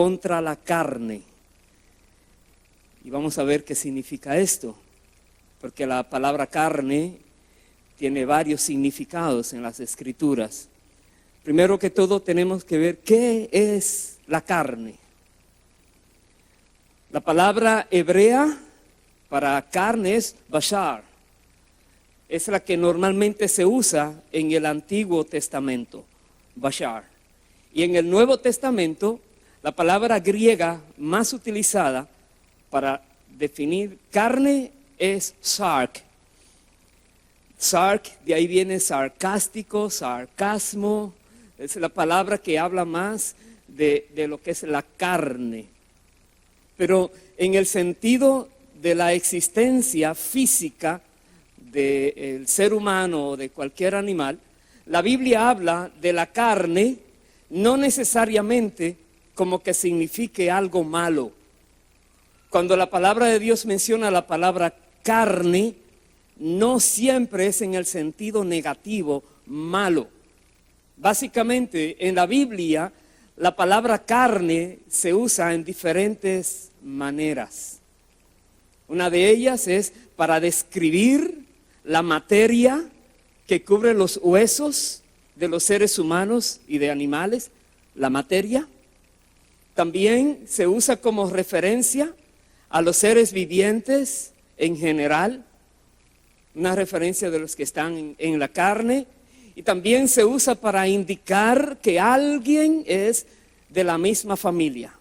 contra la carne. Y vamos a ver qué significa esto, porque la palabra carne tiene varios significados en las Escrituras. Primero que todo tenemos que ver qué es la carne. La palabra hebrea para carne es bashar. Es la que normalmente se usa en el Antiguo Testamento, bashar. Y en el Nuevo Testamento, la palabra griega más utilizada para definir carne es sark. Sark, de ahí viene sarcástico, sarcasmo. Es la palabra que habla más de lo que es la carne. Pero en el sentido de la existencia física del ser humano o de cualquier animal, la Biblia habla de la carne no necesariamente como que signifique algo malo. Cuando la palabra de Dios menciona la palabra carne, no siempre es en el sentido negativo, malo. Básicamente, en la Biblia, la palabra carne se usa en diferentes maneras. Una de ellas es para describir la materia que cubre los huesos de los seres humanos y de animales, la materia. También se usa como referencia a los seres vivientes en general, una referencia de los que están en la carne. Y también se usa para indicar que alguien es de la misma familia.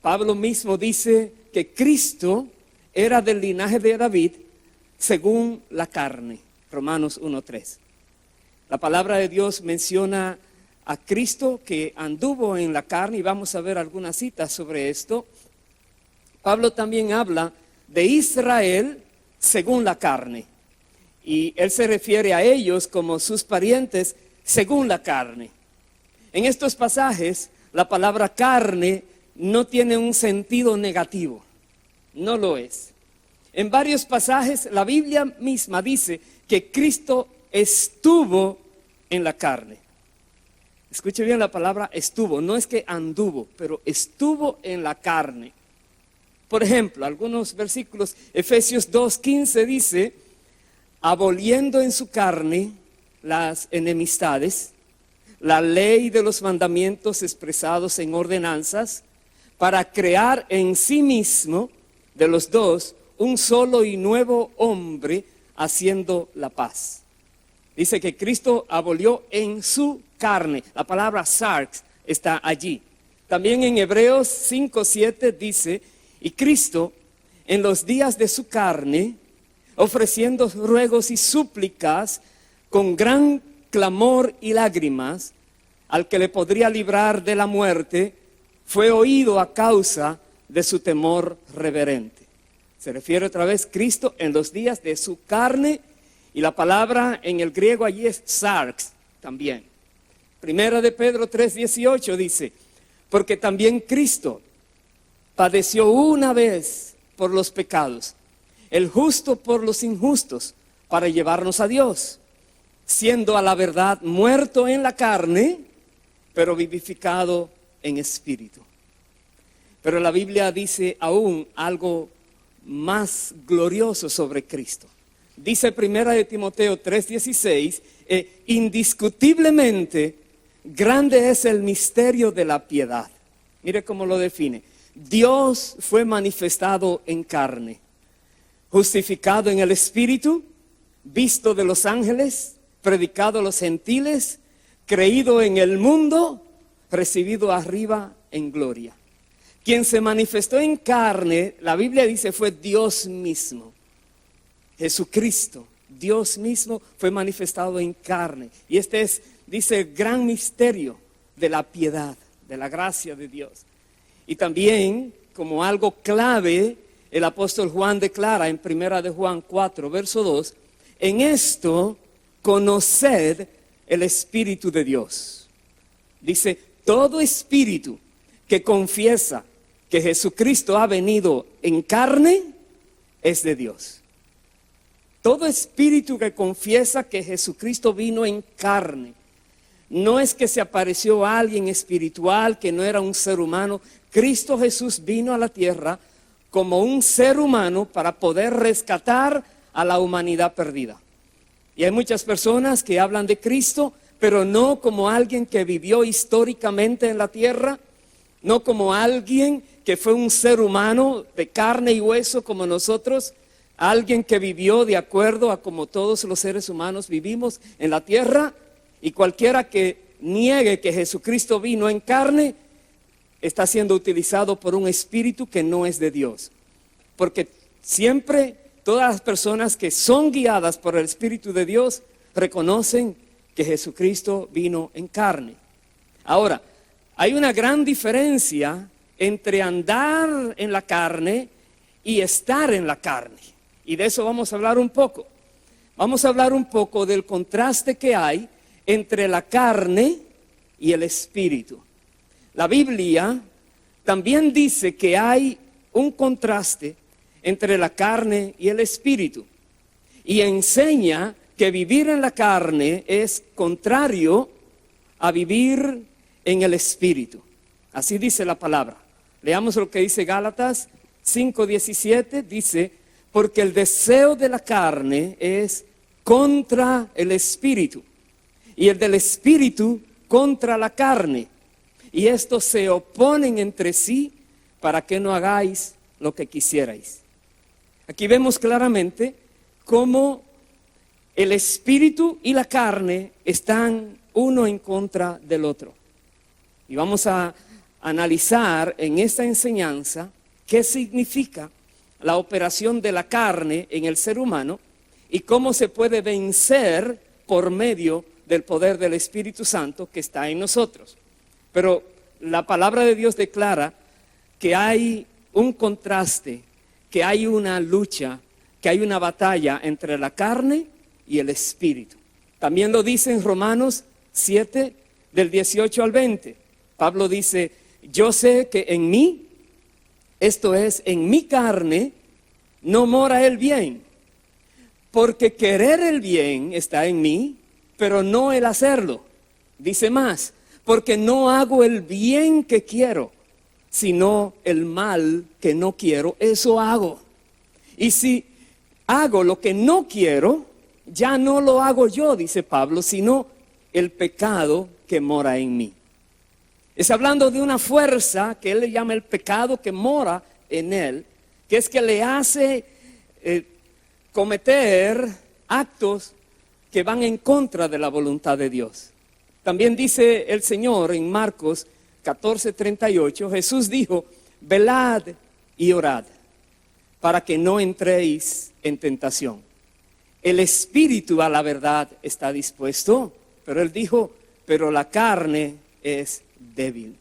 Pablo mismo dice que Cristo era del linaje de David según la carne. Romanos 1:3. La palabra de Dios menciona a Cristo que anduvo en la carne y vamos a ver algunas citas sobre esto. Pablo también habla de Israel según la carne. Y él se refiere a ellos como sus parientes según la carne. En estos pasajes, la palabra carne no tiene un sentido negativo. No lo es. En varios pasajes, la Biblia misma dice que Cristo estuvo en la carne. Escuche bien la palabra estuvo. No es que anduvo, pero estuvo en la carne. Por ejemplo, algunos versículos, Efesios 2:15 dice: aboliendo en su carne las enemistades, la ley de los mandamientos expresados en ordenanzas, para crear en sí mismo de los dos un solo y nuevo hombre, haciendo la paz. Dice que Cristo abolió en su carne. La palabra sarx está allí. También en Hebreos 5:7 dice: y Cristo en los días de su carne, ofreciendo ruegos y súplicas con gran clamor y lágrimas al que le podría librar de la muerte, fue oído a causa de su temor reverente. Se refiere otra vez Cristo en los días de su carne, y la palabra en el griego allí es sarx también. Primera de Pedro 3:18 dice: porque también Cristo padeció una vez por los pecados, el justo por los injustos, para llevarnos a Dios, siendo a la verdad muerto en la carne, pero vivificado en espíritu. Pero la Biblia dice aún algo más glorioso sobre Cristo. Dice Primera de Timoteo 3:16, indiscutiblemente grande es el misterio de la piedad. Mire cómo lo define. Dios fue manifestado en carne, justificado en el Espíritu, visto de los ángeles, predicado a los gentiles, creído en el mundo, recibido arriba en gloria. Quien se manifestó en carne, la Biblia dice, fue Dios mismo. Jesucristo, Dios mismo, fue manifestado en carne. Y este es, dice, el gran misterio de la piedad, de la gracia de Dios. Y también, como algo clave, el apóstol Juan declara en 1 de Juan 4, verso 2, en esto conoced el Espíritu de Dios. Dice, todo espíritu que confiesa que Jesucristo ha venido en carne es de Dios. Todo espíritu que confiesa que Jesucristo vino en carne. No es que se apareció a alguien espiritual que no era un ser humano. Cristo Jesús vino a la tierra como un ser humano para poder rescatar a la humanidad perdida. Y hay muchas personas que hablan de Cristo, pero no como alguien que vivió históricamente en la tierra, no como alguien que fue un ser humano de carne y hueso como nosotros, alguien que vivió de acuerdo a como todos los seres humanos vivimos en la tierra. Y cualquiera que niegue que Jesucristo vino en carne está siendo utilizado por un espíritu que no es de Dios. Porque siempre todas las personas que son guiadas por el Espíritu de Dios reconocen que Jesucristo vino en carne. Ahora, hay una gran diferencia entre andar en la carne y estar en la carne. Y de eso vamos a hablar un poco. Vamos a hablar un poco del contraste que hay entre la carne y el espíritu. La Biblia también dice que hay un contraste entre la carne y el espíritu. Y enseña que vivir en la carne es contrario a vivir en el espíritu. Así dice la palabra. Leamos lo que dice Gálatas 5:17. Dice, porque el deseo de la carne es contra el espíritu, y el del espíritu contra la carne. Y estos se oponen entre sí para que no hagáis lo que quisierais. Aquí vemos claramente cómo el espíritu y la carne están uno en contra del otro. Y vamos a analizar en esta enseñanza qué significa la operación de la carne en el ser humano y cómo se puede vencer por medio del poder del Espíritu Santo que está en nosotros. Pero la palabra de Dios declara que hay un contraste, que hay una lucha, que hay una batalla entre la carne y el espíritu. También lo dice en Romanos 7, del 18 al 20. Pablo dice, yo sé que en mí, esto es, en mi carne, no mora el bien, porque querer el bien está en mí, pero no el hacerlo. Dice más, porque no hago el bien que quiero, sino el mal que no quiero, eso hago. Y si hago lo que no quiero, ya no lo hago yo, dice Pablo, sino el pecado que mora en mí. Es hablando de una fuerza que él le llama el pecado que mora en él, que es que le hace cometer actos que van en contra de la voluntad de Dios. También dice el Señor en Marcos 14:38, Jesús dijo, velad y orad, para que no entréis en tentación. El espíritu a la verdad está dispuesto, pero él dijo, pero la carne es débil.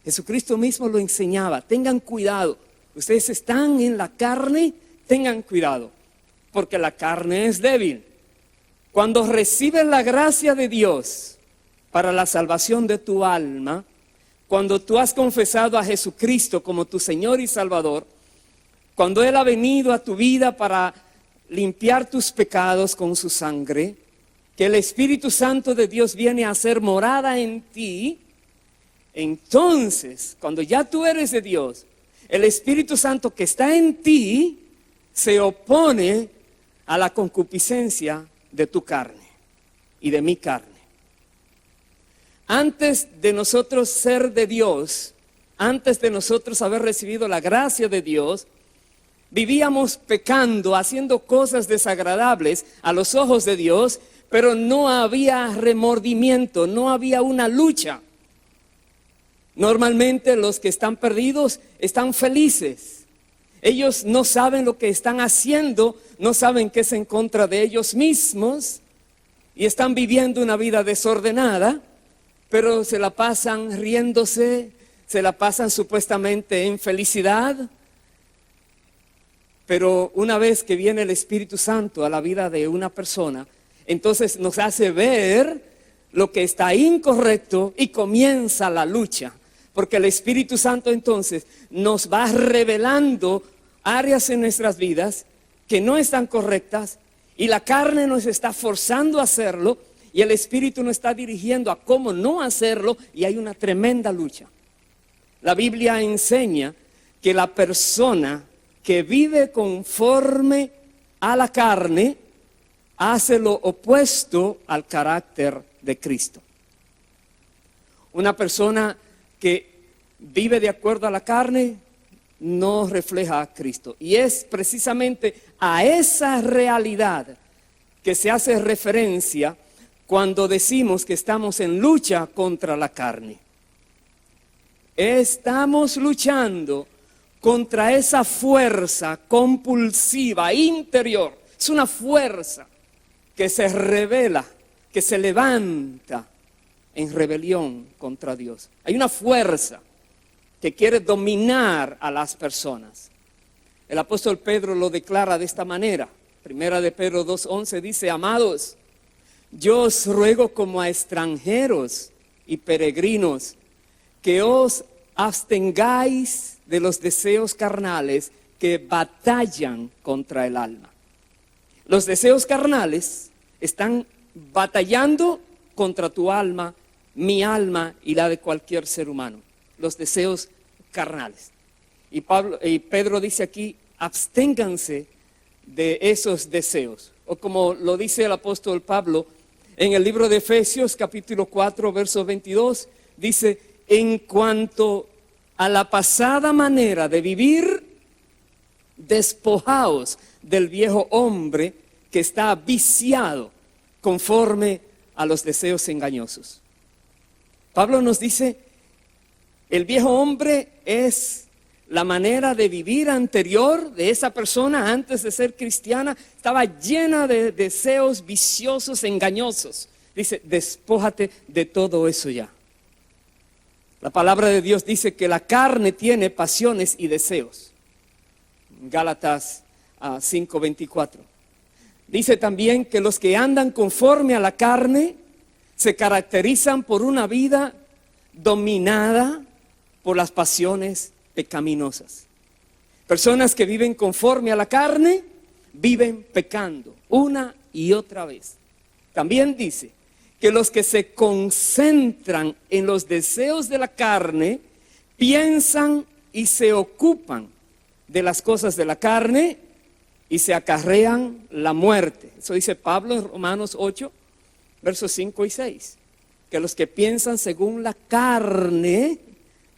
Jesucristo mismo lo enseñaba, tengan cuidado, ustedes están en la carne, tengan cuidado, porque la carne es débil. Cuando recibes la gracia de Dios para la salvación de tu alma, cuando tú has confesado a Jesucristo como tu Señor y Salvador, cuando Él ha venido a tu vida para limpiar tus pecados con su sangre, que el Espíritu Santo de Dios viene a hacer morada en ti, entonces, cuando ya tú eres de Dios, el Espíritu Santo que está en ti se opone a la concupiscencia de tu carne y de mi carne. Antes de nosotros ser de Dios, antes de nosotros haber recibido la gracia de Dios, vivíamos pecando, haciendo cosas desagradables a los ojos de Dios, pero no había remordimiento, no había una lucha. Normalmente los que están perdidos están felices. Ellos no saben lo que están haciendo, no saben que es en contra de ellos mismos y están viviendo una vida desordenada, pero se la pasan riéndose, se la pasan supuestamente en felicidad. Pero una vez que viene el Espíritu Santo a la vida de una persona, entonces nos hace ver lo que está incorrecto y comienza la lucha. Porque el Espíritu Santo entonces nos va revelando áreas en nuestras vidas que no están correctas y la carne nos está forzando a hacerlo Y el Espíritu nos está dirigiendo a cómo no hacerlo y hay una tremenda lucha. La Biblia enseña que la persona que vive conforme a la carne hace lo opuesto al carácter de Cristo. Una persona que vive de acuerdo a la carne no refleja a Cristo. Y es precisamente a esa realidad que se hace referencia cuando decimos que estamos en lucha contra la carne. Estamos luchando contra esa fuerza compulsiva interior. Es una fuerza que se revela, que se levanta en rebelión contra Dios. Hay una fuerza que quiere dominar a las personas. El apóstol Pedro lo declara de esta manera. Primera de Pedro 2:11 dice: amados, yo os ruego como a extranjeros y peregrinos que os abstengáis de los deseos carnales que batallan contra el alma. Los deseos carnales están batallando contra tu alma, mi alma y la de cualquier ser humano. Los deseos carnales. Y Pedro dice aquí: absténganse de esos deseos. O como lo dice el apóstol Pablo en el libro de Efesios capítulo 4 verso 22, dice: en cuanto a la pasada manera de vivir, despojaos del viejo hombre que está viciado conforme a los deseos engañosos. Pablo nos dice: el viejo hombre es la manera de vivir anterior de esa persona antes de ser cristiana. Estaba llena de deseos viciosos, engañosos. Dice: despójate de todo eso ya. La palabra de Dios dice que la carne tiene pasiones y deseos. Gálatas 5:24. Dice también que los que andan conforme a la carne se caracterizan por una vida dominada por las pasiones pecaminosas. Personas que viven conforme a la carne viven pecando una y otra vez. También dice que los que se concentran en los deseos de la carne piensan y se ocupan de las cosas de la carne y se acarrean la muerte. Eso dice Pablo en Romanos 8, versos 5 y 6. Que los que piensan según la carne,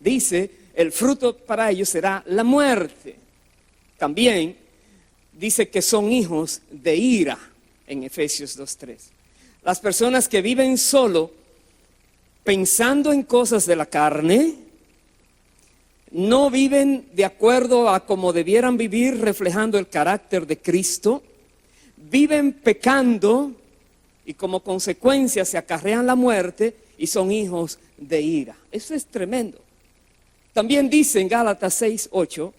dice, el fruto para ellos será la muerte. También dice que son hijos de ira en Efesios 2:3. Las personas que viven solo pensando en cosas de la carne, no viven de acuerdo a como debieran vivir reflejando el carácter de Cristo, viven pecando y como consecuencia se acarrean la muerte y son hijos de ira. Eso es tremendo. También dice en Gálatas 6:8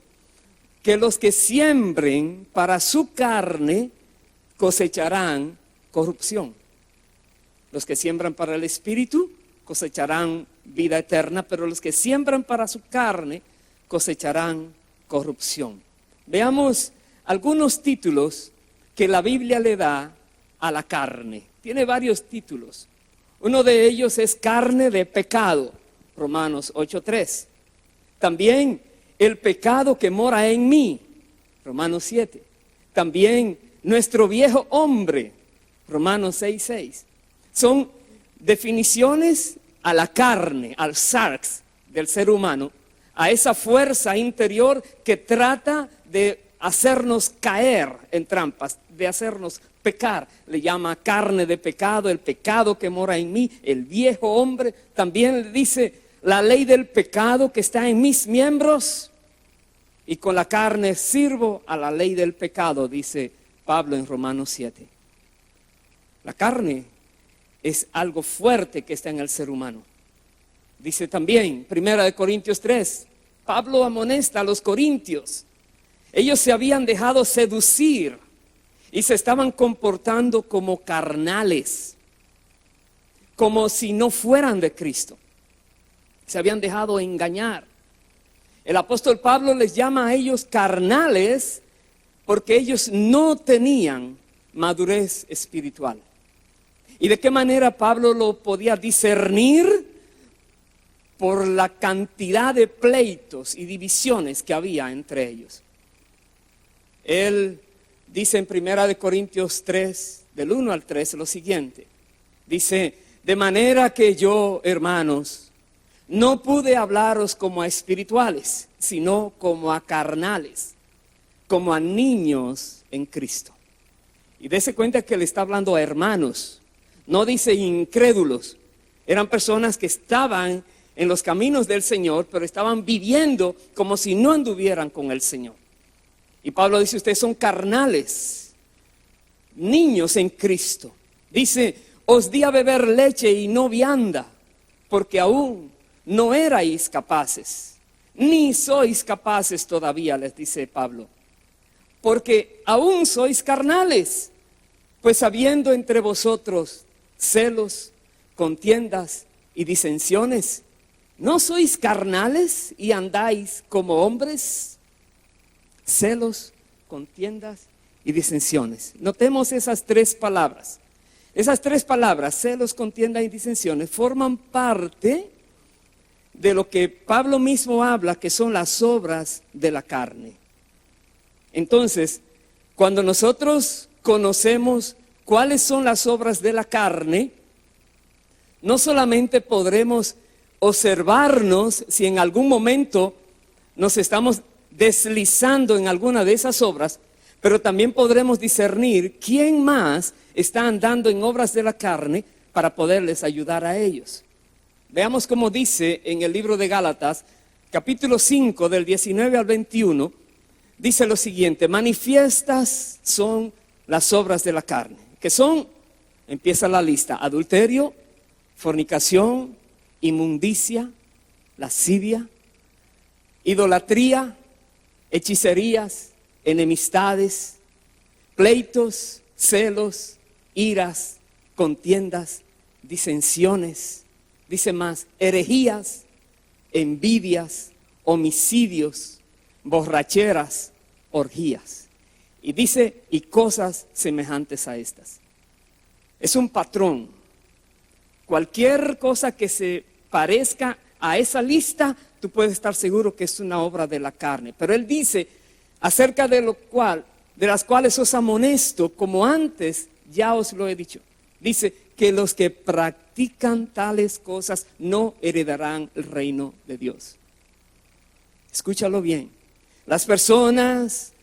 que los que siembren para su carne cosecharán corrupción. Los que siembran para el Espíritu cosecharán vida eterna, pero los que siembran para su carne cosecharán corrupción. Veamos algunos títulos que la Biblia le da a la carne. Tiene varios títulos. Uno de ellos es carne de pecado, Romanos 8:3. También el pecado que mora en mí, Romanos 7. También nuestro viejo hombre, Romanos 6:6. Son definiciones a la carne, al sarx del ser humano, a esa fuerza interior que trata de hacernos caer en trampas, de hacernos pecar. Le llama carne de pecado, el pecado que mora en mí, el viejo hombre. También le dice la ley del pecado que está en mis miembros, y con la carne sirvo a la ley del pecado, dice Pablo en Romanos 7. La carne es algo fuerte que está en el ser humano. Dice también, 1 Corintios 3, Pablo amonesta a los corintios. Ellos se habían dejado seducir y se estaban comportando como carnales, como si no fueran de Cristo. Se habían dejado engañar. El apóstol Pablo les llama a ellos carnales porque ellos no tenían madurez espiritual. ¿Y de qué manera Pablo lo podía discernir? Por la cantidad de pleitos y divisiones que había entre ellos. Él dice en 1 Corintios 3, del 1 al 3, lo siguiente. Dice, de manera que yo, hermanos, no pude hablaros como a espirituales, sino como a carnales, como a niños en Cristo. Y dése cuenta que le está hablando a hermanos, no dice incrédulos. Eran personas que estaban en los caminos del Señor, pero estaban viviendo como si no anduvieran con el Señor. Y Pablo dice, ustedes son carnales, niños en Cristo. Dice, os di a beber leche y no vianda, porque aún no erais capaces, ni sois capaces todavía, les dice Pablo. Porque aún sois carnales, pues habiendo entre vosotros celos, contiendas y disensiones, ¿no sois carnales y andáis como hombres? Celos, contiendas y disensiones. Notemos esas tres palabras. Esas tres palabras, celos, contiendas y disensiones, forman parte de lo que Pablo mismo habla, que son las obras de la carne. Entonces, cuando nosotros conocemos cuáles son las obras de la carne, no solamente podremos observarnos si en algún momento nos estamos deslizando en alguna de esas obras, pero también podremos discernir quién más está andando en obras de la carne para poderles ayudar a ellos. Veamos cómo dice en el libro de Gálatas, capítulo 5, del 19 al 21, dice lo siguiente: manifiestas son las obras de la carne, que son, empieza la lista, adulterio, fornicación, inmundicia, lascivia, idolatría, hechicerías, enemistades, pleitos, celos, iras, contiendas, disensiones, dice más, herejías, envidias, homicidios, borracheras, orgías. Y dice, y cosas semejantes a estas. Es un patrón. Cualquier cosa que se parezca a esa lista, tú puedes estar seguro que es una obra de la carne. Pero él dice, acerca de las cuales os amonesto, como antes ya os lo he dicho. Dice que los que practican tales cosas no heredarán el reino de Dios. Escúchalo bien. Las personas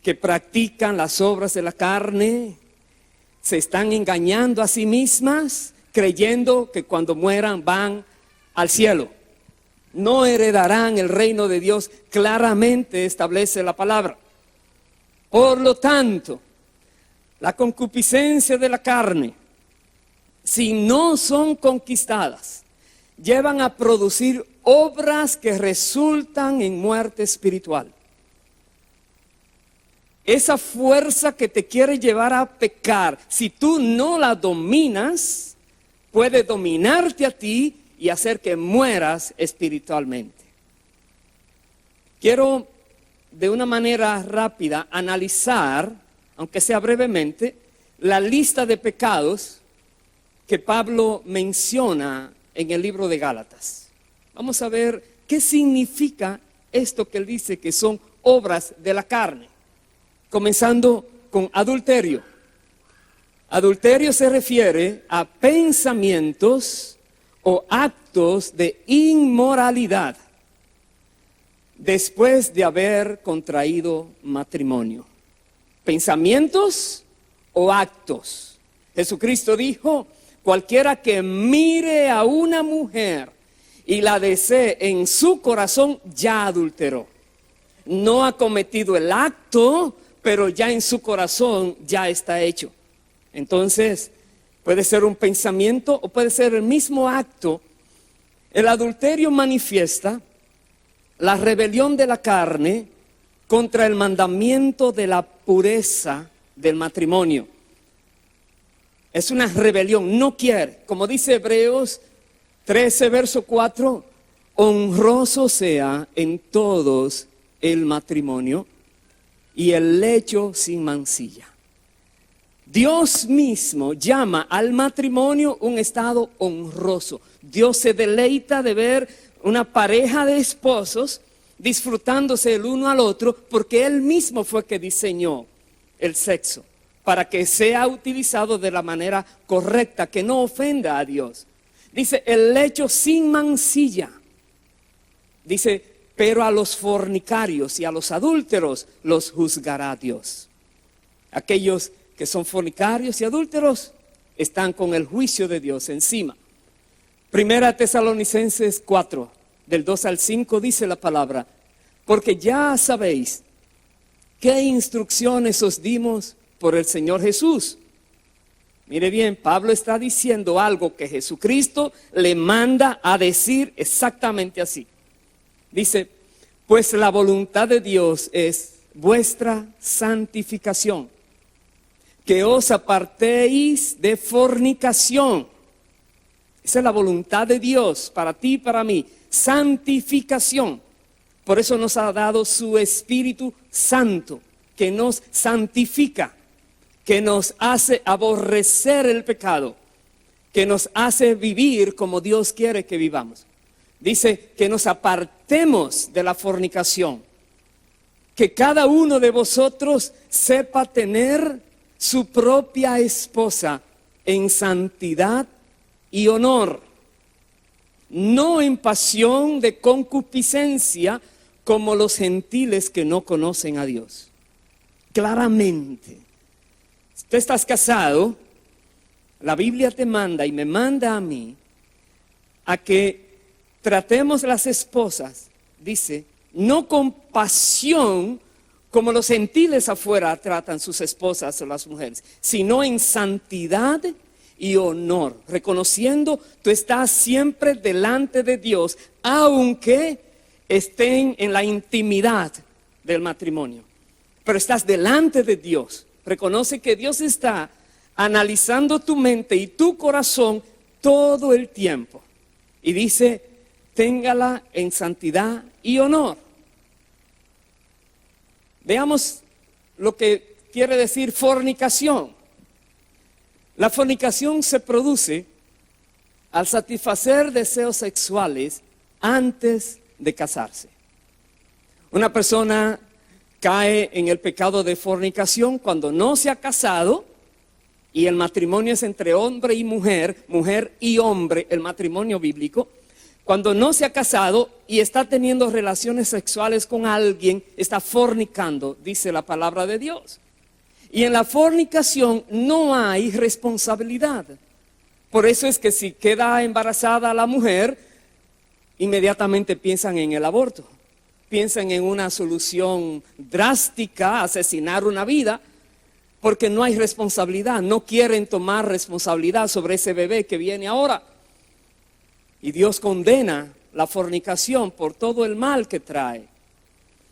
que practican las obras de la carne se están engañando a sí mismas, creyendo que cuando mueran van al cielo. No heredarán el reino de Dios, claramente establece la palabra. Por lo tanto, la concupiscencia de la carne, si no son conquistadas, llevan a producir obras que resultan en muerte espiritual. Esa fuerza que te quiere llevar a pecar, si tú no la dominas, puede dominarte a ti y hacer que mueras espiritualmente. Quiero de una manera rápida analizar, aunque sea brevemente, la lista de pecados que Pablo menciona en el libro de Gálatas. Vamos a ver qué significa esto que él dice que son obras de la carne. Comenzando con adulterio. Adulterio se refiere a pensamientos o actos de inmoralidad después de haber contraído matrimonio. Pensamientos o actos. Jesucristo dijo, cualquiera que mire a una mujer y la desee en su corazón, ya adulteró. No ha cometido el acto, pero ya en su corazón ya está hecho. Entonces, puede ser un pensamiento o puede ser el mismo acto. El adulterio manifiesta la rebelión de la carne contra el mandamiento de la pureza del matrimonio. Es una rebelión, no quiere. Como dice Hebreos 13, verso 4, honroso sea en todos el matrimonio y el lecho sin mancilla. Dios mismo llama al matrimonio un estado honroso. Dios se deleita de ver una pareja de esposos disfrutándose el uno al otro, porque Él mismo fue que diseñó el sexo para que sea utilizado de la manera correcta, que no ofenda a Dios. Dice, el lecho sin mancilla. Dice, pero a los fornicarios y a los adúlteros los juzgará Dios. Aquellos que son fornicarios y adúlteros están con el juicio de Dios encima. Primera Tesalonicenses 4, del 2 al 5 dice la palabra, porque ya sabéis qué instrucciones os dimos por el Señor Jesús. Mire bien, Pablo está diciendo algo que Jesucristo le manda a decir exactamente así. Dice, pues la voluntad de Dios es vuestra santificación, que os apartéis de fornicación. Esa es la voluntad de Dios para ti y para mí, santificación. Por eso nos ha dado su Espíritu Santo, que nos santifica, que nos hace aborrecer el pecado, que nos hace vivir como Dios quiere que vivamos. Dice que nos apartemos de la fornicación, que cada uno de vosotros sepa tener su propia esposa en santidad y honor, no en pasión de concupiscencia como los gentiles que no conocen a Dios. Claramente, si tú estás casado, la Biblia te manda y me manda a mí a que tratemos las esposas, dice, no con pasión como los gentiles afuera tratan sus esposas o las mujeres, sino en santidad y honor, reconociendo tú estás siempre delante de Dios, aunque estén en la intimidad del matrimonio, pero estás delante de Dios. Reconoce que Dios está analizando tu mente y tu corazón todo el tiempo, y dice, téngala en santidad y honor. Veamos lo que quiere decir fornicación. La fornicación se produce al satisfacer deseos sexuales antes de casarse. Una persona cae en el pecado de fornicación cuando no se ha casado, y el matrimonio es entre hombre y mujer, mujer y hombre, el matrimonio bíblico. Cuando no se ha casado y está teniendo relaciones sexuales con alguien, está fornicando, dice la palabra de Dios. Y en la fornicación no hay responsabilidad. Por eso es que si queda embarazada la mujer, inmediatamente piensan en el aborto. Piensan en una solución drástica, asesinar una vida, porque no hay responsabilidad. No quieren tomar responsabilidad sobre ese bebé que viene ahora. Y Dios condena la fornicación por todo el mal que trae.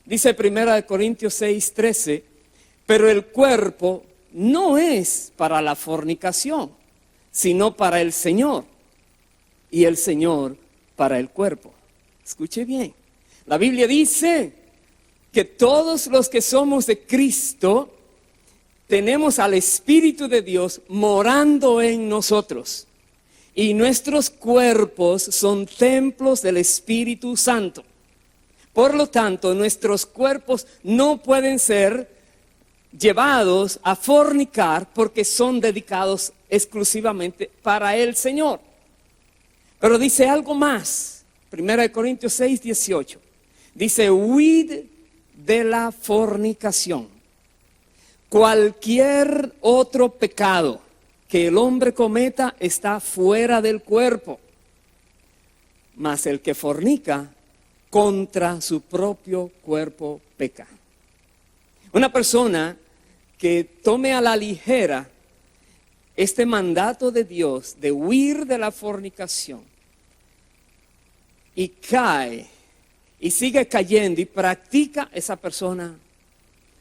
Dice 1 Corintios 6:13, pero el cuerpo no es para la fornicación, sino para el Señor, y el Señor para el cuerpo. Escuche bien, la Biblia dice que todos los que somos de Cristo tenemos al Espíritu de Dios morando en nosotros. Y nuestros cuerpos son templos del Espíritu Santo. Por lo tanto, nuestros cuerpos no pueden ser llevados a fornicar porque son dedicados exclusivamente para el Señor. Pero dice algo más. 1 Corintios 6:18. Dice, huid de la fornicación. Cualquier otro pecado que el hombre cometa está fuera del cuerpo, mas el que fornica contra su propio cuerpo peca. Una persona que tome a la ligera este mandato de Dios de huir de la fornicación y cae y sigue cayendo y practica, esa persona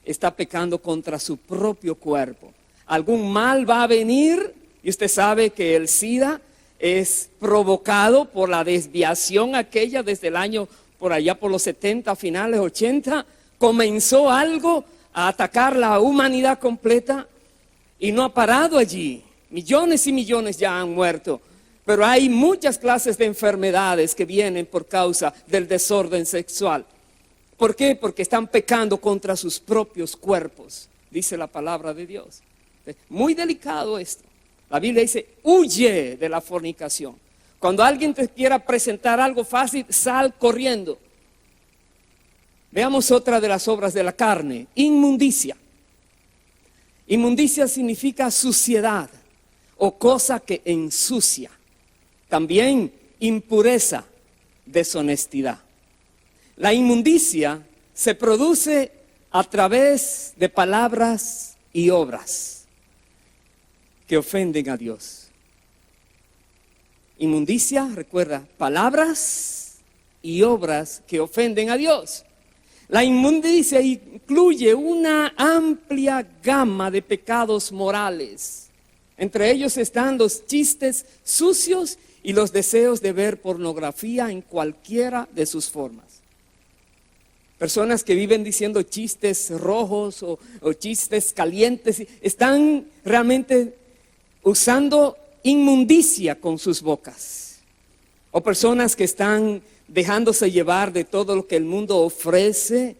está pecando contra su propio cuerpo. Algún mal va a venir, y usted sabe que el SIDA es provocado por la desviación aquella desde el año por allá por los 70, finales 80, comenzó algo a atacar la humanidad completa, y no ha parado allí. Millones y millones ya han muerto. Pero hay muchas clases de enfermedades que vienen por causa del desorden sexual. ¿Por qué? Porque están pecando contra sus propios cuerpos, dice la palabra de Dios. Muy delicado esto. La Biblia dice, huye de la fornicación. Cuando alguien te quiera presentar algo fácil, sal corriendo. Veamos otra de las obras de la carne, inmundicia. Inmundicia significa suciedad o cosa que ensucia. También impureza, deshonestidad. La inmundicia se produce a través de palabras y obras que ofenden a Dios. Inmundicia, recuerda, palabras y obras que ofenden a Dios. La inmundicia incluye una amplia gama de pecados morales. Entre ellos están los chistes sucios y los deseos de ver pornografía en cualquiera de sus formas. Personas que viven diciendo chistes rojos o chistes calientes, están realmente usando inmundicia con sus bocas. O personas que están dejándose llevar de todo lo que el mundo ofrece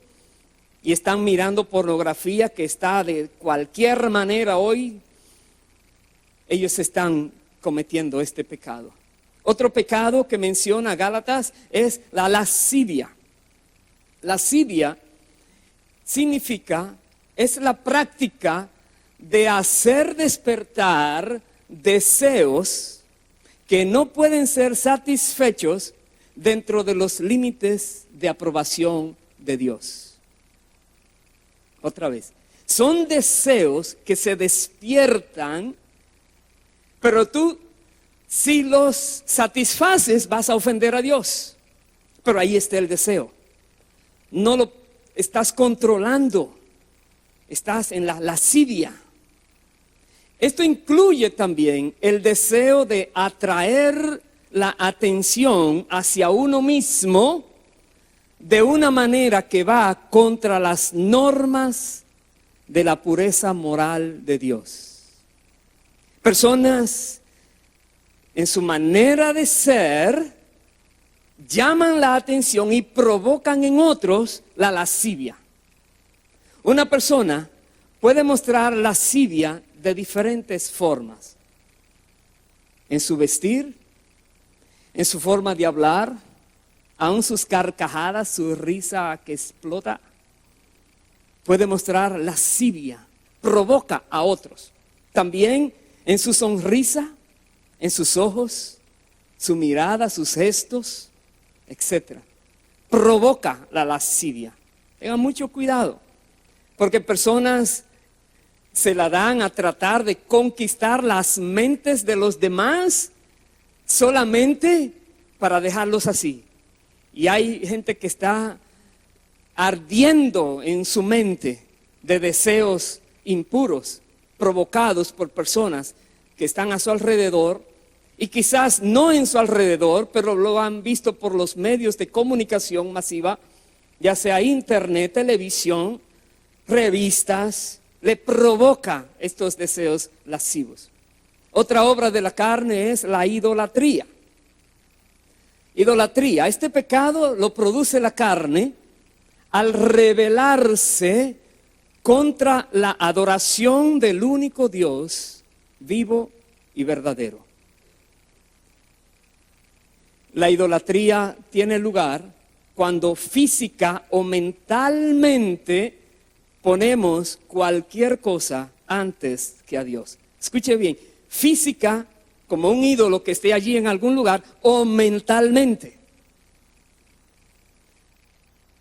y están mirando pornografía que está de cualquier manera hoy. Ellos están cometiendo este pecado. Otro pecado que menciona Gálatas es la lascivia. Lascivia significa, es la práctica de hacer despertar deseos que no pueden ser satisfechos dentro de los límites de aprobación de Dios. Otra vez, son deseos que se despiertan, pero tú, si los satisfaces, vas a ofender a Dios. Pero ahí está el deseo. No lo estás controlando. Estás en la lascivia. Esto incluye también el deseo de atraer la atención hacia uno mismo de una manera que va contra las normas de la pureza moral de Dios. Personas en su manera de ser llaman la atención y provocan en otros la lascivia. Una persona puede mostrar lascivia de diferentes formas. En su vestir, en su forma de hablar, aun sus carcajadas, su risa que explota. Puede mostrar lascivia, provoca a otros. También en su sonrisa, en sus ojos, su mirada, sus gestos, etc. Provoca la lascivia. Tengan mucho cuidado, porque personas se la dan a tratar de conquistar las mentes de los demás solamente para dejarlos así. Y hay gente que está ardiendo en su mente de deseos impuros, provocados por personas que están a su alrededor, y quizás no en su alrededor, pero lo han visto por los medios de comunicación masiva, ya sea internet, televisión, revistas, le provoca estos deseos lascivos. Otra obra de la carne es la idolatría. Idolatría, este pecado lo produce la carne al rebelarse contra la adoración del único Dios vivo y verdadero. La idolatría tiene lugar cuando física o mentalmente ponemos cualquier cosa antes que a Dios. Escuche bien, física como un ídolo que esté allí en algún lugar o mentalmente.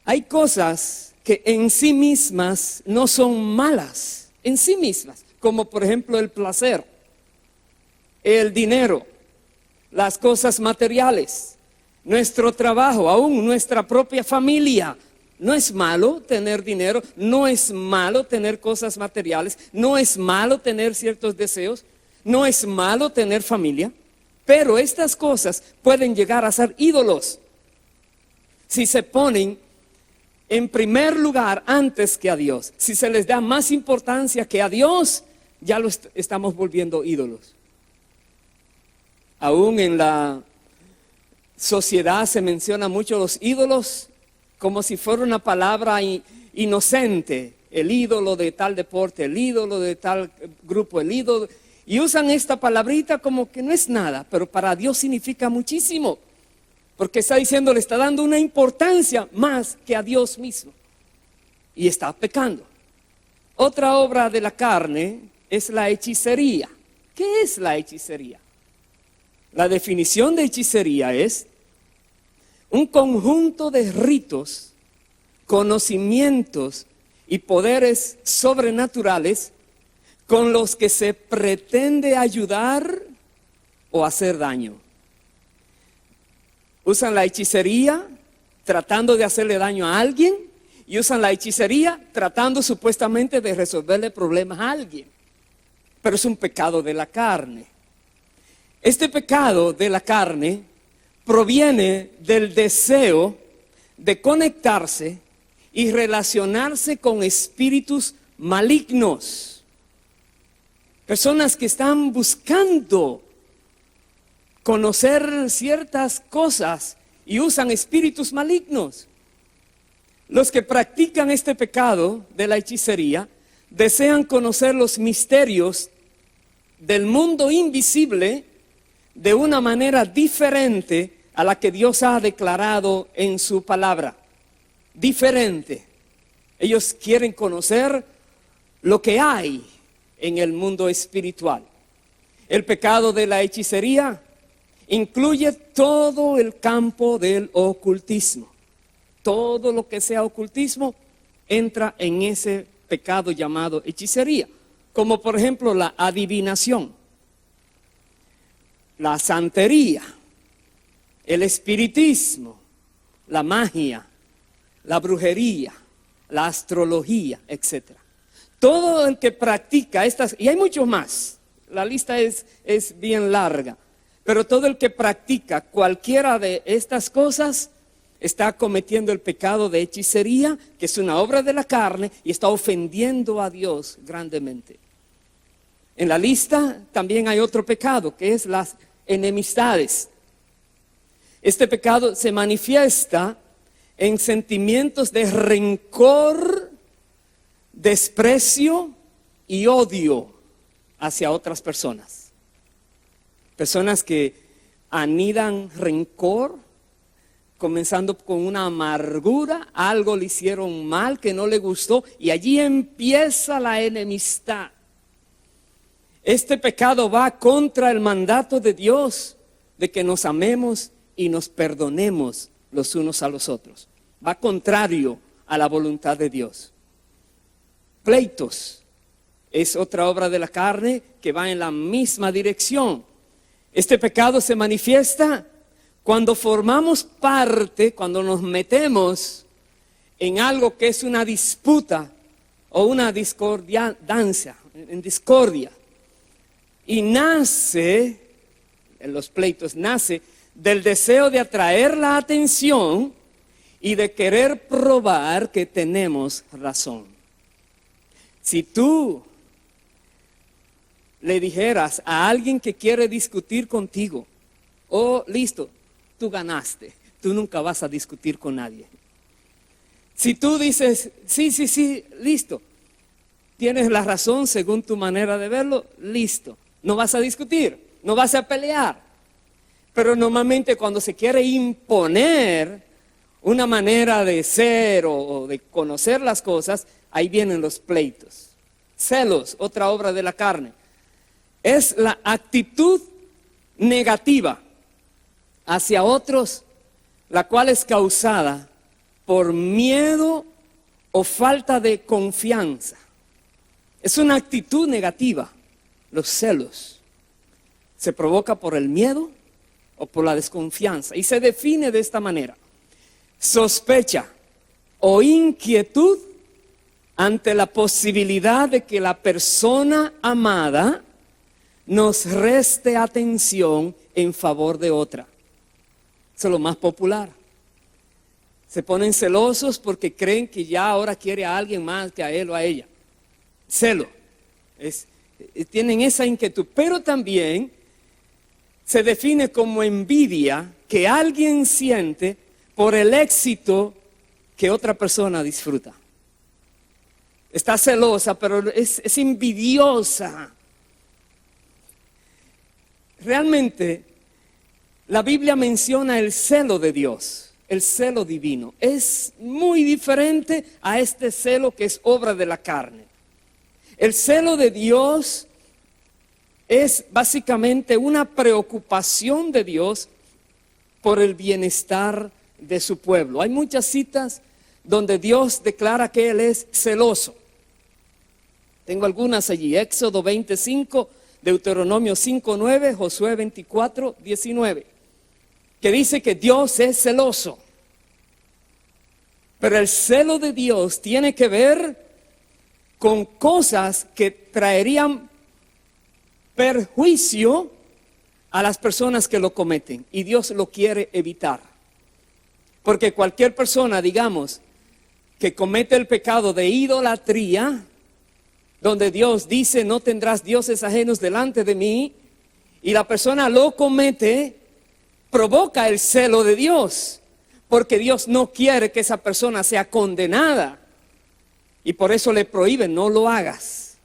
Hay cosas que en sí mismas no son malas, en sí mismas, como por ejemplo el placer, el dinero, las cosas materiales, nuestro trabajo, aún nuestra propia familia. No es malo tener dinero, no es malo tener cosas materiales, no es malo tener ciertos deseos, no es malo tener familia, pero estas cosas pueden llegar a ser ídolos si se ponen en primer lugar antes que a Dios. Si se les da más importancia que a Dios, ya lo estamos volviendo ídolos. Aún en la sociedad se menciona mucho los ídolos como si fuera una palabra inocente. El ídolo de tal deporte, el ídolo de tal grupo, el ídolo. Y usan esta palabrita como que no es nada, pero para Dios significa muchísimo. Porque está diciendo, le está dando una importancia más que a Dios mismo. Y está pecando. Otra obra de la carne es la hechicería. ¿Qué es la hechicería? La definición de hechicería es un conjunto de ritos, conocimientos y poderes sobrenaturales con los que se pretende ayudar o hacer daño. Usan la hechicería tratando de hacerle daño a alguien y usan la hechicería tratando supuestamente de resolverle problemas a alguien. Pero es un pecado de la carne. Este pecado de la carne proviene del deseo de conectarse y relacionarse con espíritus malignos. Personas que están buscando conocer ciertas cosas y usan espíritus malignos. Los que practican este pecado de la hechicería desean conocer los misterios del mundo invisible de una manera diferente a la que Dios ha declarado en su palabra. Diferente. Ellos quieren conocer lo que hay en el mundo espiritual. El pecado de la hechicería incluye todo el campo del ocultismo. Todo lo que sea ocultismo entra en ese pecado llamado hechicería. Como por ejemplo la adivinación, la santería, el espiritismo, la magia, la brujería, la astrología, etc. Todo el que practica estas, y hay muchos más, la lista es bien larga, pero todo el que practica cualquiera de estas cosas está cometiendo el pecado de hechicería, que es una obra de la carne y está ofendiendo a Dios grandemente. En la lista también hay otro pecado, que es las enemistades. Este pecado se manifiesta en sentimientos de rencor, desprecio y odio hacia otras personas. Personas que anidan rencor, comenzando con una amargura, algo le hicieron mal que no le gustó y allí empieza la enemistad. Este pecado va contra el mandato de Dios de que nos amemos y nos perdonemos los unos a los otros. Va contrario a la voluntad de Dios. Pleitos es otra obra de la carne que va en la misma dirección. Este pecado se manifiesta cuando formamos parte, cuando nos metemos en algo que es una disputa o una discordia. Y nace, en los pleitos, nace del deseo de atraer la atención y de querer probar que tenemos razón. Si tú le dijeras a alguien que quiere discutir contigo, oh, listo, tú ganaste, tú nunca vas a discutir con nadie. Si tú dices, sí, listo, tienes la razón según tu manera de verlo, listo, no vas a discutir, no vas a pelear. Pero normalmente cuando se quiere imponer una manera de ser o de conocer las cosas, ahí vienen los pleitos. Celos, otra obra de la carne, es la actitud negativa hacia otros, la cual es causada por miedo o falta de confianza. Es una actitud negativa. Los celos se provoca por el miedo o por la desconfianza y se define de esta manera: sospecha o inquietud ante la posibilidad de que la persona amada nos reste atención en favor de otra. Eso es lo más popular. Se ponen celosos porque creen que ya ahora quiere a alguien más que a él o a ella. Celo es tienen esa inquietud, pero también se define como envidia que alguien siente por el éxito que otra persona disfruta. Está celosa, pero es envidiosa. Realmente, la Biblia menciona el celo de Dios, el celo divino. Es muy diferente a este celo que es obra de la carne. El celo de Dios es básicamente una preocupación de Dios por el bienestar de su pueblo. Hay muchas citas donde Dios declara que Él es celoso. Tengo algunas allí: Éxodo 25, Deuteronomio 5:9, Josué 24:19, que dice que Dios es celoso. Pero el celo de Dios tiene que ver con cosas que traerían perjuicio a las personas que lo cometen, y Dios lo quiere evitar. Porque cualquier persona, digamos, que comete el pecado de idolatría, donde Dios dice: no tendrás dioses ajenos delante de mí, y la persona lo comete, provoca el celo de Dios, porque Dios no quiere que esa persona sea condenada, y por eso le prohíbe: no lo hagas.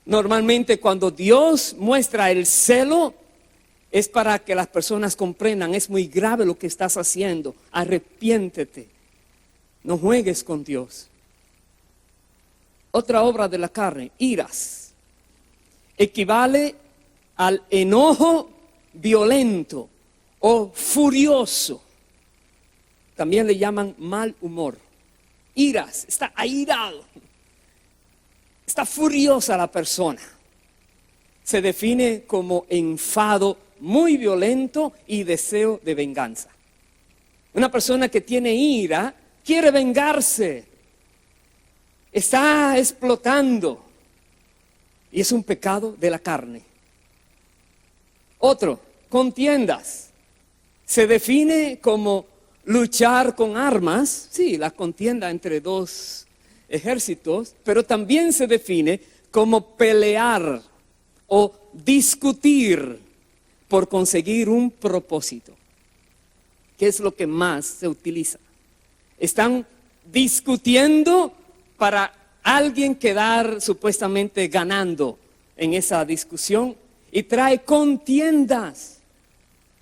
Normalmente cuando Dios muestra el celo, es para que las personas comprendan: es muy grave lo que estás haciendo, arrepiéntete, no juegues con Dios. Otra obra de la carne, iras, equivale al enojo violento o furioso. También le llaman mal humor. Iras, está airado, está furiosa la persona. Se define como enfado muy violento y deseo de venganza. Una persona que tiene ira quiere vengarse, está explotando, y es un pecado de la carne. Otro, contiendas, se define como luchar con armas, sí, la contienda entre dos ejércitos, pero también se define como pelear o discutir por conseguir un propósito. ¿Qué es lo que más se utiliza? Están discutiendo para alguien quedar supuestamente ganando en esa discusión, y trae contiendas.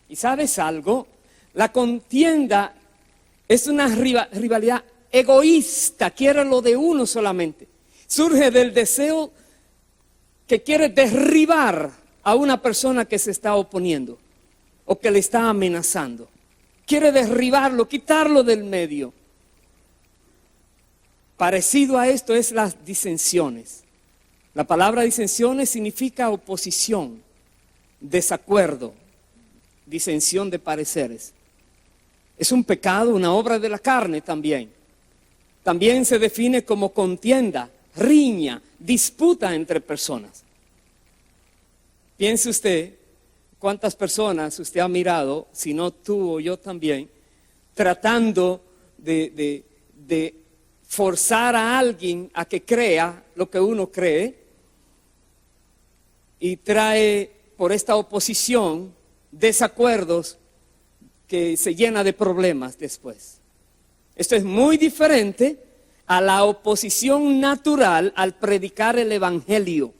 ¿Y sabes algo? La contienda es una rivalidad egoísta, quiere lo de uno solamente. Surge del deseo que quiere derribar a una persona que se está oponiendo o que le está amenazando. Quiere derribarlo, quitarlo del medio. Parecido a esto es las disensiones. La palabra disensiones significa oposición, desacuerdo, disensión de pareceres. Es un pecado, una obra de la carne también. También se define como contienda, riña, disputa entre personas. Piense usted cuántas personas usted ha mirado, si no tú o yo también, tratando de forzar a alguien a que crea lo que uno cree, y trae por esta oposición desacuerdos que se llena de problemas después. Esto es muy diferente a la oposición natural al predicar el evangelio,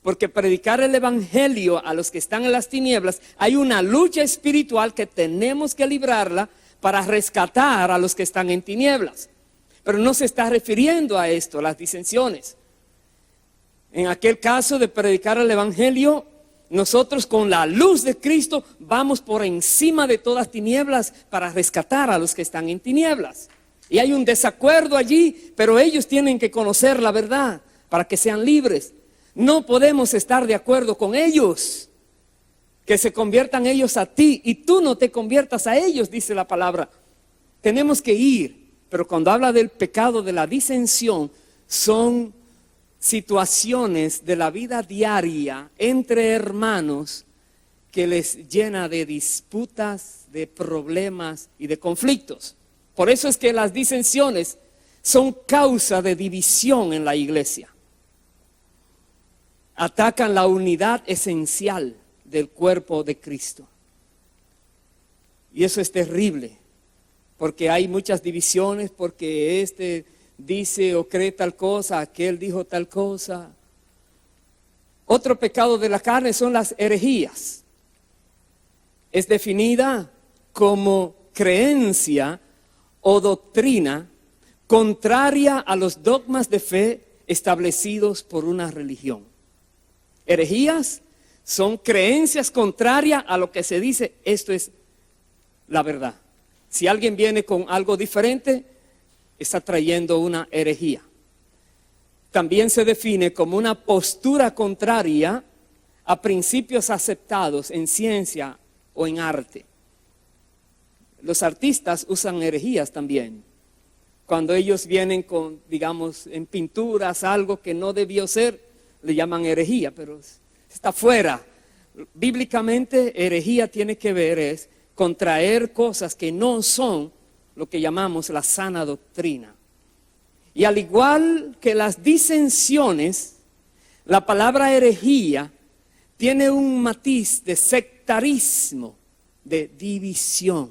porque predicar el evangelio a los que están en las tinieblas, hay una lucha espiritual que tenemos que librarla para rescatar a los que están en tinieblas. Pero no se está refiriendo a esto, las disensiones. En aquel caso de predicar el evangelio, nosotros con la luz de Cristo vamos por encima de todas tinieblas para rescatar a los que están en tinieblas. Y hay un desacuerdo allí, pero ellos tienen que conocer la verdad para que sean libres. No podemos estar de acuerdo con ellos, que se conviertan ellos a ti y tú no te conviertas a ellos, dice la palabra. Tenemos que ir, pero cuando habla del pecado de la disensión, son situaciones de la vida diaria entre hermanos que les llena de disputas, de problemas y de conflictos. Por eso es que las disensiones son causa de división en la iglesia. atacan la unidad esencial del cuerpo de Cristo. Y eso es terrible, porque hay muchas divisiones, porque este dice o cree tal cosa, aquel dijo tal cosa. Otro pecado de la carne son las herejías. Es definida como creencia o doctrina contraria a los dogmas de fe establecidos por una religión. Herejías son creencias contrarias a lo que se dice, esto es la verdad. Si alguien viene con algo diferente, está trayendo una herejía. También se define como una postura contraria a principios aceptados en ciencia o en arte. Los artistas usan herejías también. Cuando ellos vienen con, digamos, en pinturas, algo que no debió ser, le llaman herejía, pero está fuera. Bíblicamente, herejía tiene que ver es contraer cosas que no son lo que llamamos la sana doctrina. Y al igual que las disensiones, la palabra herejía tiene un matiz de sectarismo, de división.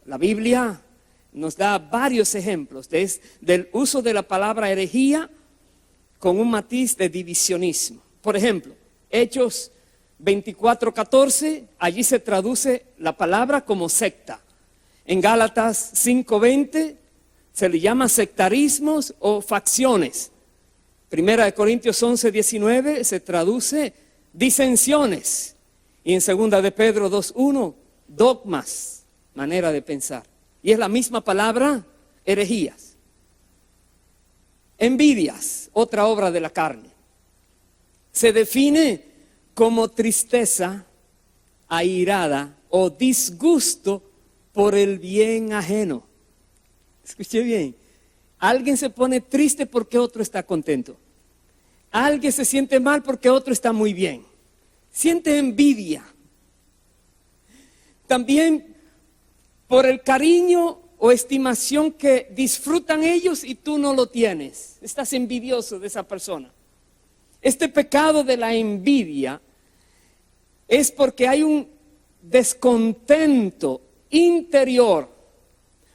La Biblia nos da varios ejemplos del uso de la palabra herejía con un matiz de divisionismo. Por ejemplo, Hechos 24:14, allí se traduce la palabra como secta. En Gálatas 5:20 se le llama sectarismos o facciones. Primera de Corintios 11:19 se traduce disensiones. Y en Segunda de Pedro 2:1, dogmas, manera de pensar. Y es la misma palabra, herejías. Envidias, otra obra de la carne. Se define como tristeza airada o disgusto por el bien ajeno. Escuché bien. Alguien se pone triste porque otro está contento. Alguien se siente mal porque otro está muy bien. Siente envidia. También por el cariño o estimación que disfrutan ellos y tú no lo tienes. Estás envidioso de esa persona. Este pecado de la envidia es porque hay un descontento interior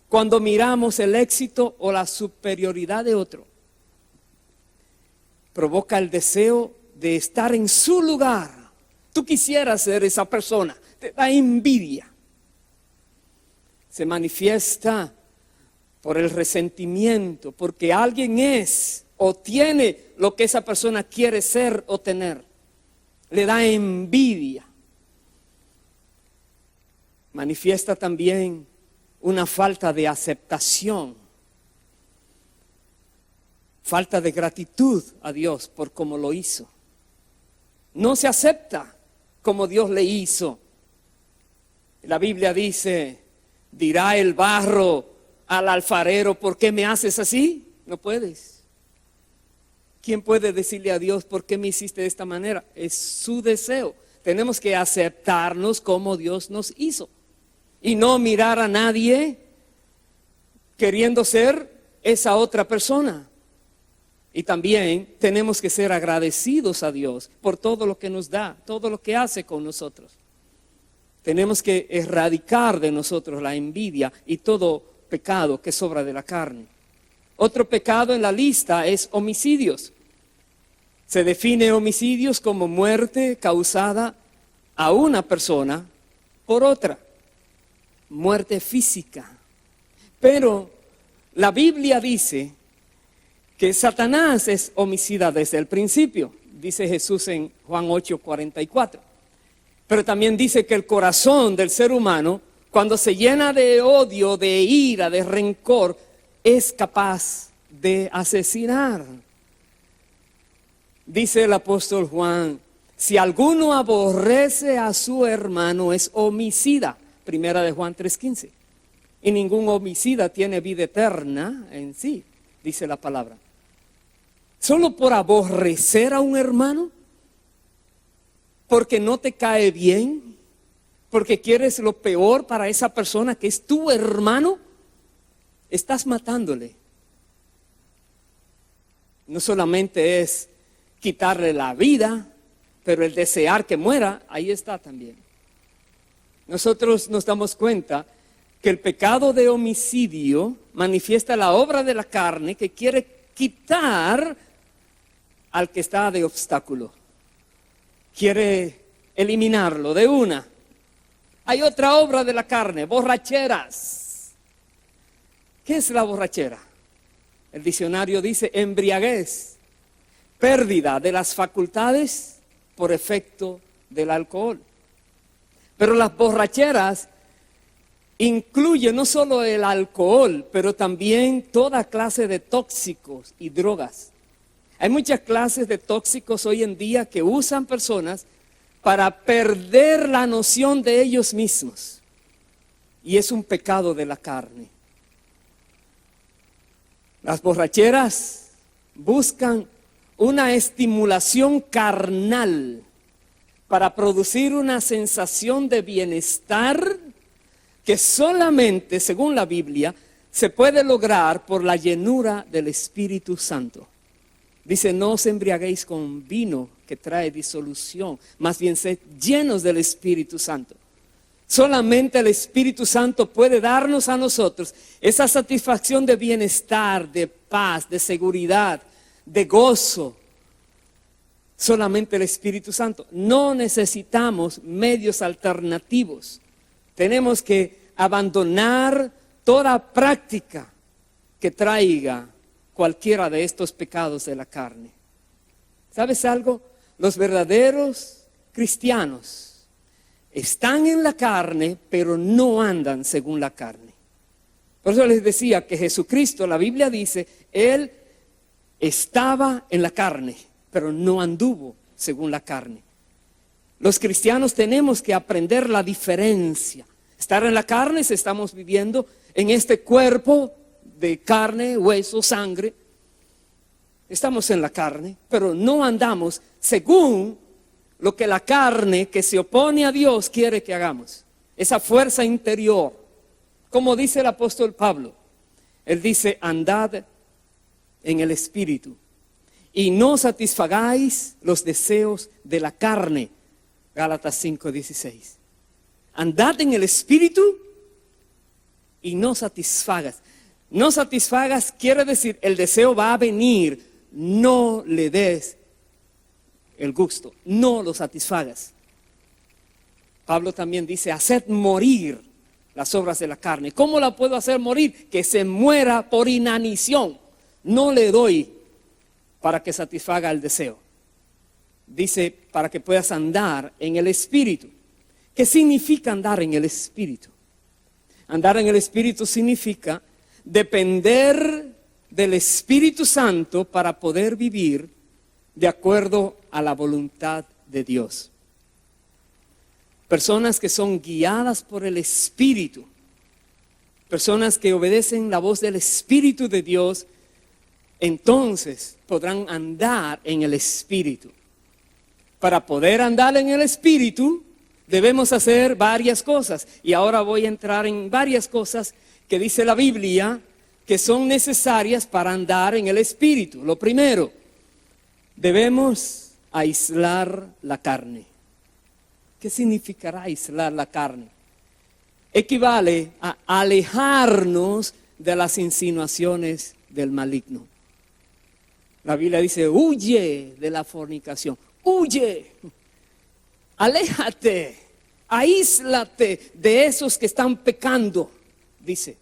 cuando miramos el éxito o la superioridad de otro. Provoca el deseo de estar en su lugar. Tú quisieras ser esa persona, te da envidia. Se manifiesta por el resentimiento, porque alguien es o tiene lo que esa persona quiere ser o tener. Le da envidia. Manifiesta también una falta de aceptación, falta de gratitud a Dios por cómo lo hizo. No se acepta como Dios le hizo. La Biblia dice, dirá el barro al alfarero, ¿por qué me haces así? No puedes. ¿Quién puede decirle a Dios por qué me hiciste de esta manera? Es su deseo. Tenemos que aceptarnos como Dios nos hizo y no mirar a nadie queriendo ser esa otra persona. Y también tenemos que ser agradecidos a Dios por todo lo que nos da, todo lo que hace con nosotros. Tenemos que erradicar de nosotros la envidia y todo pecado que sobra de la carne. Otro pecado en la lista es homicidios. Se define homicidios como muerte causada a una persona por otra. Muerte física. Pero la Biblia dice que Satanás es homicida desde el principio, dice Jesús en Juan 8:44. Pero también dice que el corazón del ser humano, cuando se llena de odio, de ira, de rencor, es capaz de asesinar. Dice el apóstol Juan, si alguno aborrece a su hermano es homicida. Primera de Juan 3:15. Y ningún homicida tiene vida eterna en sí, dice la palabra. Solo por aborrecer a un hermano, porque no te cae bien, porque quieres lo peor para esa persona que es tu hermano, estás matándole. No solamente es quitarle la vida, pero el desear que muera, ahí está también. Nosotros nos damos cuenta que el pecado de homicidio manifiesta la obra de la carne que quiere quitar al que está de obstáculo. Quiere eliminarlo de una. Hay otra obra de la carne, borracheras. ¿Qué es la borrachera? El diccionario dice embriaguez, pérdida de las facultades por efecto del alcohol. Pero las borracheras incluyen no solo el alcohol, pero también toda clase de tóxicos y drogas. Hay muchas clases de tóxicos hoy en día que usan personas para perder la noción de ellos mismos. Y es un pecado de la carne. Las borracheras buscan una estimulación carnal para producir una sensación de bienestar que solamente, según la Biblia, se puede lograr por la llenura del Espíritu Santo. Dice, no os embriaguéis con vino que trae disolución, más bien sed llenos del Espíritu Santo. Solamente el Espíritu Santo puede darnos a nosotros esa satisfacción de bienestar, de paz, de seguridad, de gozo. Solamente el Espíritu Santo. No necesitamos medios alternativos. Tenemos que abandonar toda práctica que traiga cualquiera de estos pecados de la carne. ¿Sabes algo? Los verdaderos cristianos están en la carne, pero no andan según la carne. Por eso les decía que Jesucristo, la Biblia dice, Él estaba en la carne, pero no anduvo según la carne. Los cristianos tenemos que aprender la diferencia. Estar en la carne si estamos viviendo en este cuerpo de carne, hueso, sangre. Estamos en la carne, pero no andamos según lo que la carne que se opone a Dios quiere que hagamos. Esa fuerza interior. Como dice el apóstol Pablo, él dice, andad en el Espíritu y no satisfagáis los deseos de la carne. Gálatas 5:16. Andad en el Espíritu y no satisfagas. No satisfagas quiere decir el deseo va a venir, no le des el gusto, no lo satisfagas. Pablo también dice, haced morir las obras de la carne. ¿Cómo la puedo hacer morir? Que se muera por inanición. No le doy para que satisfaga el deseo. Dice, para que puedas andar en el Espíritu. ¿Qué significa andar en el Espíritu? Andar en el Espíritu significa depender del Espíritu Santo para poder vivir de acuerdo a la voluntad de Dios. Personas que son guiadas por el Espíritu, personas que obedecen la voz del Espíritu de Dios, entonces podrán andar en el Espíritu. Para poder andar en el Espíritu, debemos hacer varias cosas. Y ahora voy a entrar en varias cosas que dice la Biblia que son necesarias para andar en el Espíritu. Lo primero, debemos aislar la carne. ¿Qué significará aislar la carne? Equivale a alejarnos de las insinuaciones del maligno. La Biblia dice, huye de la fornicación, huye, aléjate, aíslate de esos que están pecando, dice.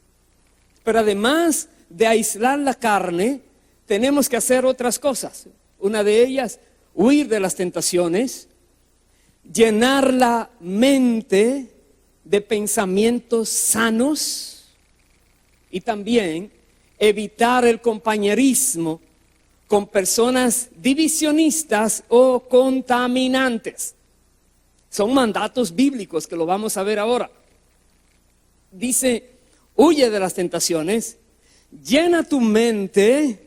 Pero además de aislar la carne, tenemos que hacer otras cosas. Una de ellas, huir de las tentaciones, llenar la mente de pensamientos sanos y también evitar el compañerismo con personas divisionistas o contaminantes. Son mandatos bíblicos que lo vamos a ver ahora. Dice, huye de las tentaciones, llena tu mente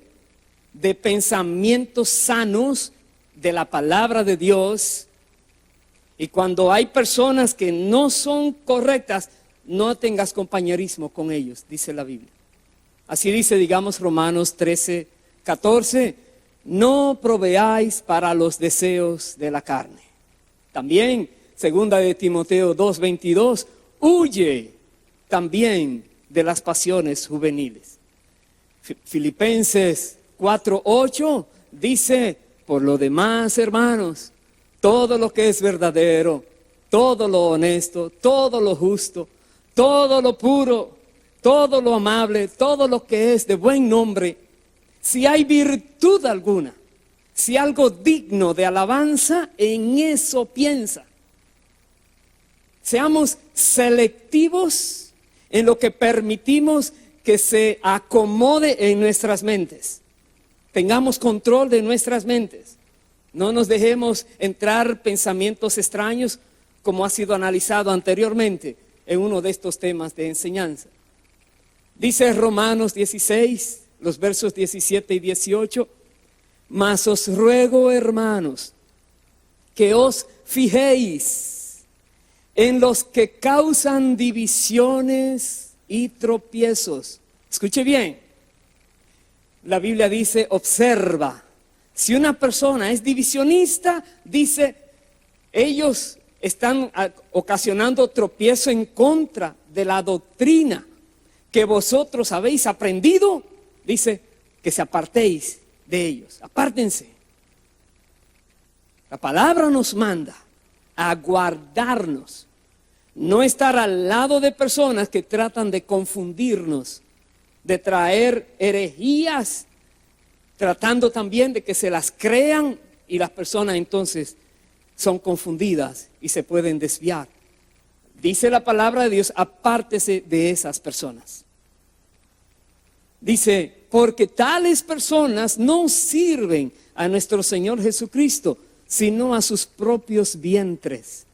de pensamientos sanos de la palabra de Dios. Y cuando hay personas que no son correctas, no tengas compañerismo con ellos, dice la Biblia. Así dice, digamos, Romanos 13:14, no proveáis para los deseos de la carne. También, segunda de Timoteo 2:22, huye también de las pasiones juveniles. Filipenses 4:8 dice, por lo demás, hermanos, todo lo que es verdadero, todo lo honesto, todo lo justo, todo lo puro, todo lo amable, todo lo que es de buen nombre, si hay virtud alguna, si algo digno de alabanza, en eso piensa. Seamos selectivos en lo que permitimos que se acomode en nuestras mentes. Tengamos control de nuestras mentes. No nos dejemos entrar pensamientos extraños como ha sido analizado anteriormente en uno de estos temas de enseñanza. Dice Romanos 16, los versos 17 y 18, mas os ruego, hermanos, que os fijéis en los que causan divisiones y tropiezos. Escuche bien, la Biblia dice, observa. Si una persona es divisionista, dice, ellos están ocasionando tropiezo en contra de la doctrina que vosotros habéis aprendido. Dice, que se apartéis de ellos, apártense. La palabra nos manda a guardarnos, no estar al lado de personas que tratan de confundirnos, de traer herejías, tratando también de que se las crean y las personas entonces son confundidas y se pueden desviar. Dice la palabra de Dios, apártese de esas personas. Dice, porque tales personas no sirven a nuestro Señor Jesucristo, sino a sus propios vientres.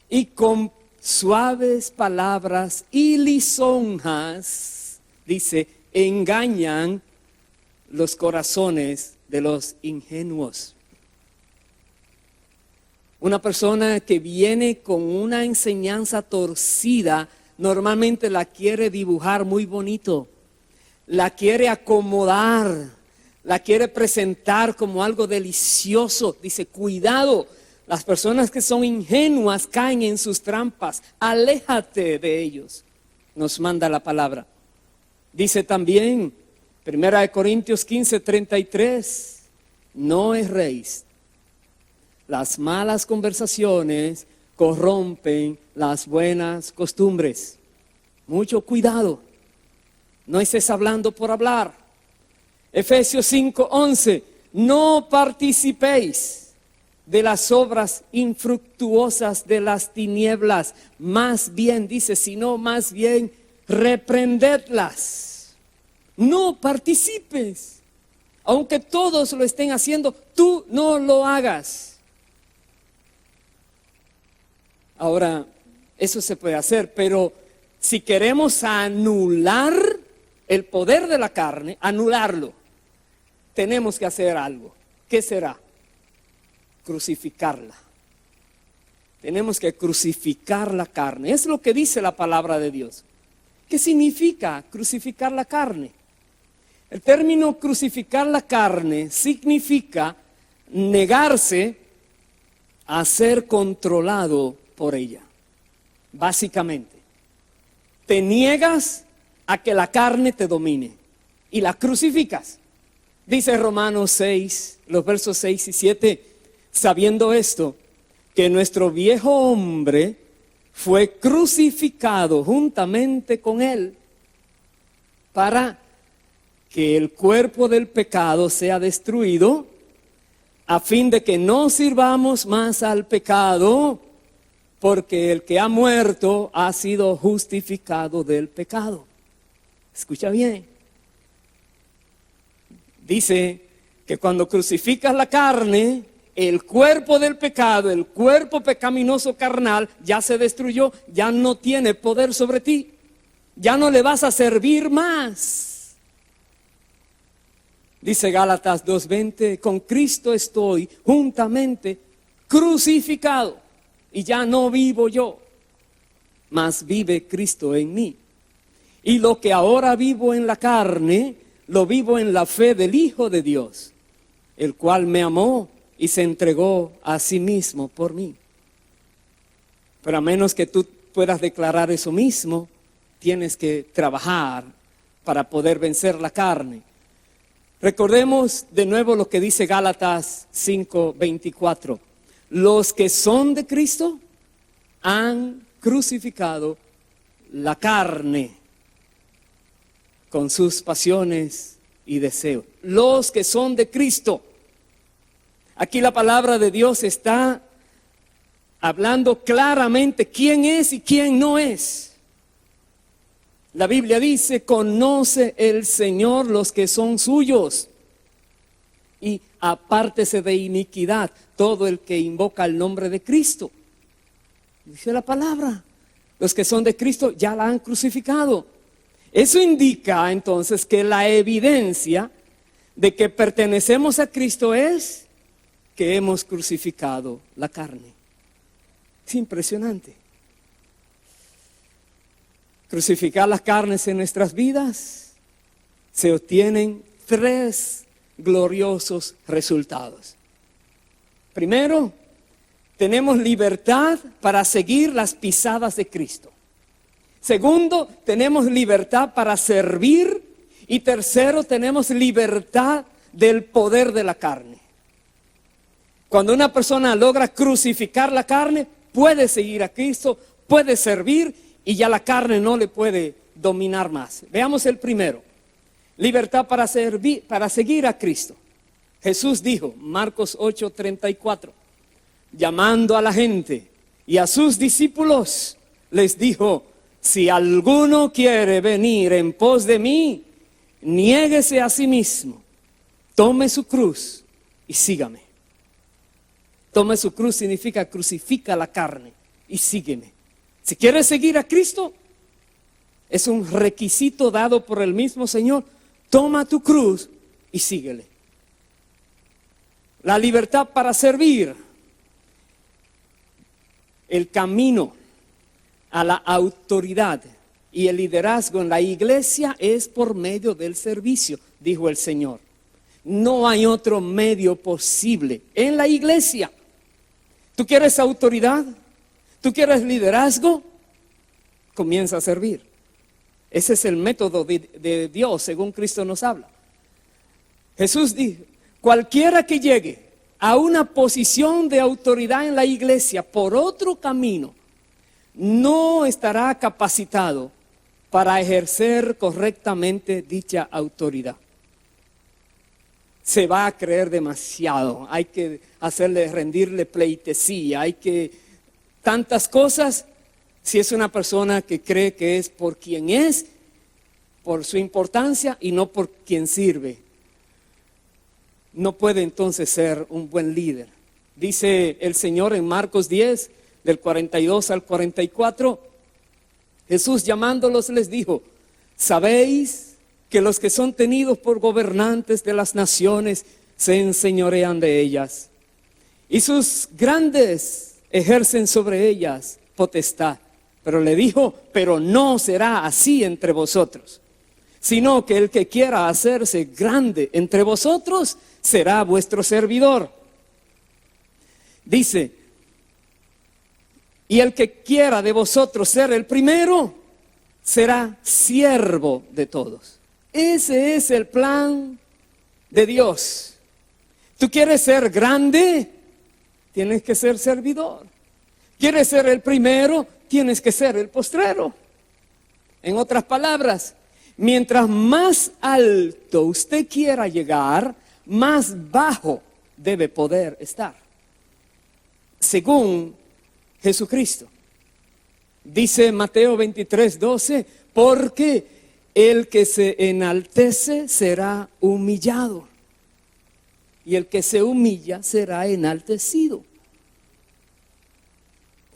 Y con suaves palabras y lisonjas, dice, engañan los corazones de los ingenuos. Una persona que viene con una enseñanza torcida, normalmente la quiere dibujar muy bonito, la quiere acomodar, la quiere presentar como algo delicioso. Dice, cuidado, las personas que son ingenuas caen en sus trampas, aléjate de ellos, nos manda la palabra. Dice también, 1 Corintios 15:33, no erréis. Las malas conversaciones corrompen las buenas costumbres. Mucho cuidado. No estés hablando por hablar. Efesios 5:11, no participéis de las obras infructuosas de las tinieblas. Más bien, dice, sino más bien reprendedlas. No participes. Aunque todos lo estén haciendo, tú no lo hagas. Ahora, eso se puede hacer, pero si queremos anular el poder de la carne, anularlo, tenemos que hacer algo. ¿Qué será? Crucificarla. Tenemos que crucificar la carne. Es lo que dice la palabra de Dios. ¿Qué significa crucificar la carne? El término crucificar la carne significa negarse a ser controlado por ella. Básicamente, te niegas a que la carne te domine y la crucificas. Dice Romanos 6, los versos 6 y 7, sabiendo esto, que nuestro viejo hombre fue crucificado juntamente con él para que el cuerpo del pecado sea destruido, a fin de que no sirvamos más al pecado, porque el que ha muerto ha sido justificado del pecado. Escucha bien. Dice que cuando crucificas la carne, el cuerpo del pecado, el cuerpo pecaminoso carnal, ya se destruyó, ya no tiene poder sobre ti, ya no le vas a servir más. Dice Gálatas 2:20, con Cristo estoy juntamente crucificado, y ya no vivo yo, mas vive Cristo en mí. Y lo que ahora vivo en la carne, lo vivo en la fe del Hijo de Dios, el cual me amó y se entregó a sí mismo por mí. Pero a menos que tú puedas declarar eso mismo, tienes que trabajar para poder vencer la carne. Recordemos de nuevo lo que dice Gálatas 5:24. Los que son de Cristo han crucificado la carne con sus pasiones y deseos. Los que son de Cristo. Aquí la palabra de Dios está hablando claramente quién es y quién no es. La Biblia dice, conoce el Señor los que son suyos y apártese de iniquidad todo el que invoca el nombre de Cristo. Dice la palabra, los que son de Cristo ya la han crucificado. Eso indica entonces que la evidencia de que pertenecemos a Cristo es que hemos crucificado la carne. Es impresionante. Crucificar las carnes en nuestras vidas, se obtienen 3 gloriosos resultados. Primero, tenemos libertad para seguir las pisadas de Cristo. Segundo, tenemos libertad para servir. Y tercero, tenemos libertad del poder de la carne. Cuando una persona logra crucificar la carne, puede seguir a Cristo, puede servir y ya la carne no le puede dominar más. Veamos el primero. Libertad para servir, para seguir a Cristo. Jesús dijo, Marcos 8:34, llamando a la gente y a sus discípulos, les dijo, si alguno quiere venir en pos de mí, niéguese a sí mismo, tome su cruz y sígame. Tome su cruz significa crucifica la carne y sígueme. Si quieres seguir a Cristo, es un requisito dado por el mismo Señor. Toma tu cruz y síguele. La libertad para servir. El camino a la autoridad y el liderazgo en la iglesia es por medio del servicio, dijo el Señor. No hay otro medio posible en la iglesia. ¿Tú quieres autoridad? ¿Tú quieres liderazgo? Comienza a servir. Ese es el método de Dios, según Cristo nos habla. Jesús dijo, cualquiera que llegue a una posición de autoridad en la iglesia por otro camino, no estará capacitado para ejercer correctamente dicha autoridad. Se va a creer demasiado, hay que rendirle pleitesía, hay que tantas cosas. Si es una persona que cree que es por quien es, por su importancia y no por quien sirve, no puede entonces ser un buen líder. Dice el Señor en Marcos 10, del 42 al 44, Jesús llamándolos les dijo, ¿sabéis que los que son tenidos por gobernantes de las naciones se enseñorean de ellas? Y sus grandes ejercen sobre ellas potestad. Pero le dijo, pero no será así entre vosotros, sino que el que quiera hacerse grande entre vosotros será vuestro servidor. Dice, y el que quiera de vosotros ser el primero, será siervo de todos. Ese es el plan de Dios. ¿Tú quieres ser grande? Tienes que ser servidor. ¿Quieres ser el primero? Tienes que ser el postrero. En otras palabras, mientras más alto usted quiera llegar, más bajo debe poder estar. Según Jesucristo. Dice Mateo 23:12, porque el que se enaltece será humillado, y el que se humilla será enaltecido.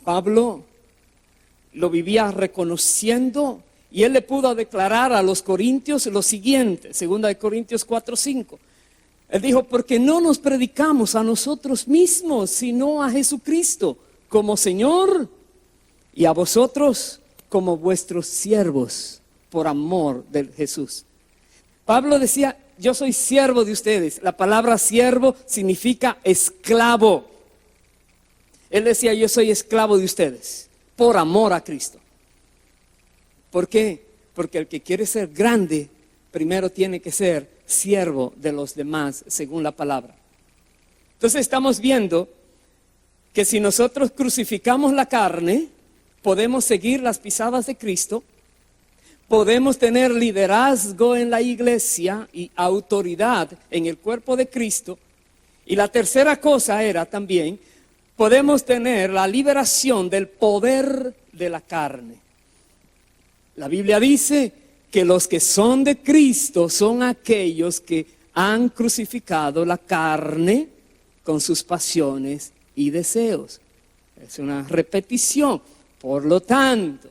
Pablo lo vivía reconociendo y él le pudo declarar a los corintios lo siguiente, 2 Corintios 4:5. Él dijo, porque no nos predicamos a nosotros mismos, sino a Jesucristo como Señor y a vosotros como vuestros siervos por amor de Jesús. Pablo decía, yo soy siervo de ustedes. La palabra siervo significa esclavo. Él decía, yo soy esclavo de ustedes, por amor a Cristo. ¿Por qué? Porque el que quiere ser grande, primero tiene que ser siervo de los demás, según la palabra. Entonces estamos viendo que si nosotros crucificamos la carne, podemos seguir las pisadas de Cristo, podemos tener liderazgo en la iglesia y autoridad en el cuerpo de Cristo. Y la tercera cosa era también, podemos tener la liberación del poder de la carne. La Biblia dice que los que son de Cristo son aquellos que han crucificado la carne con sus pasiones y deseos. Es una repetición. Por lo tanto,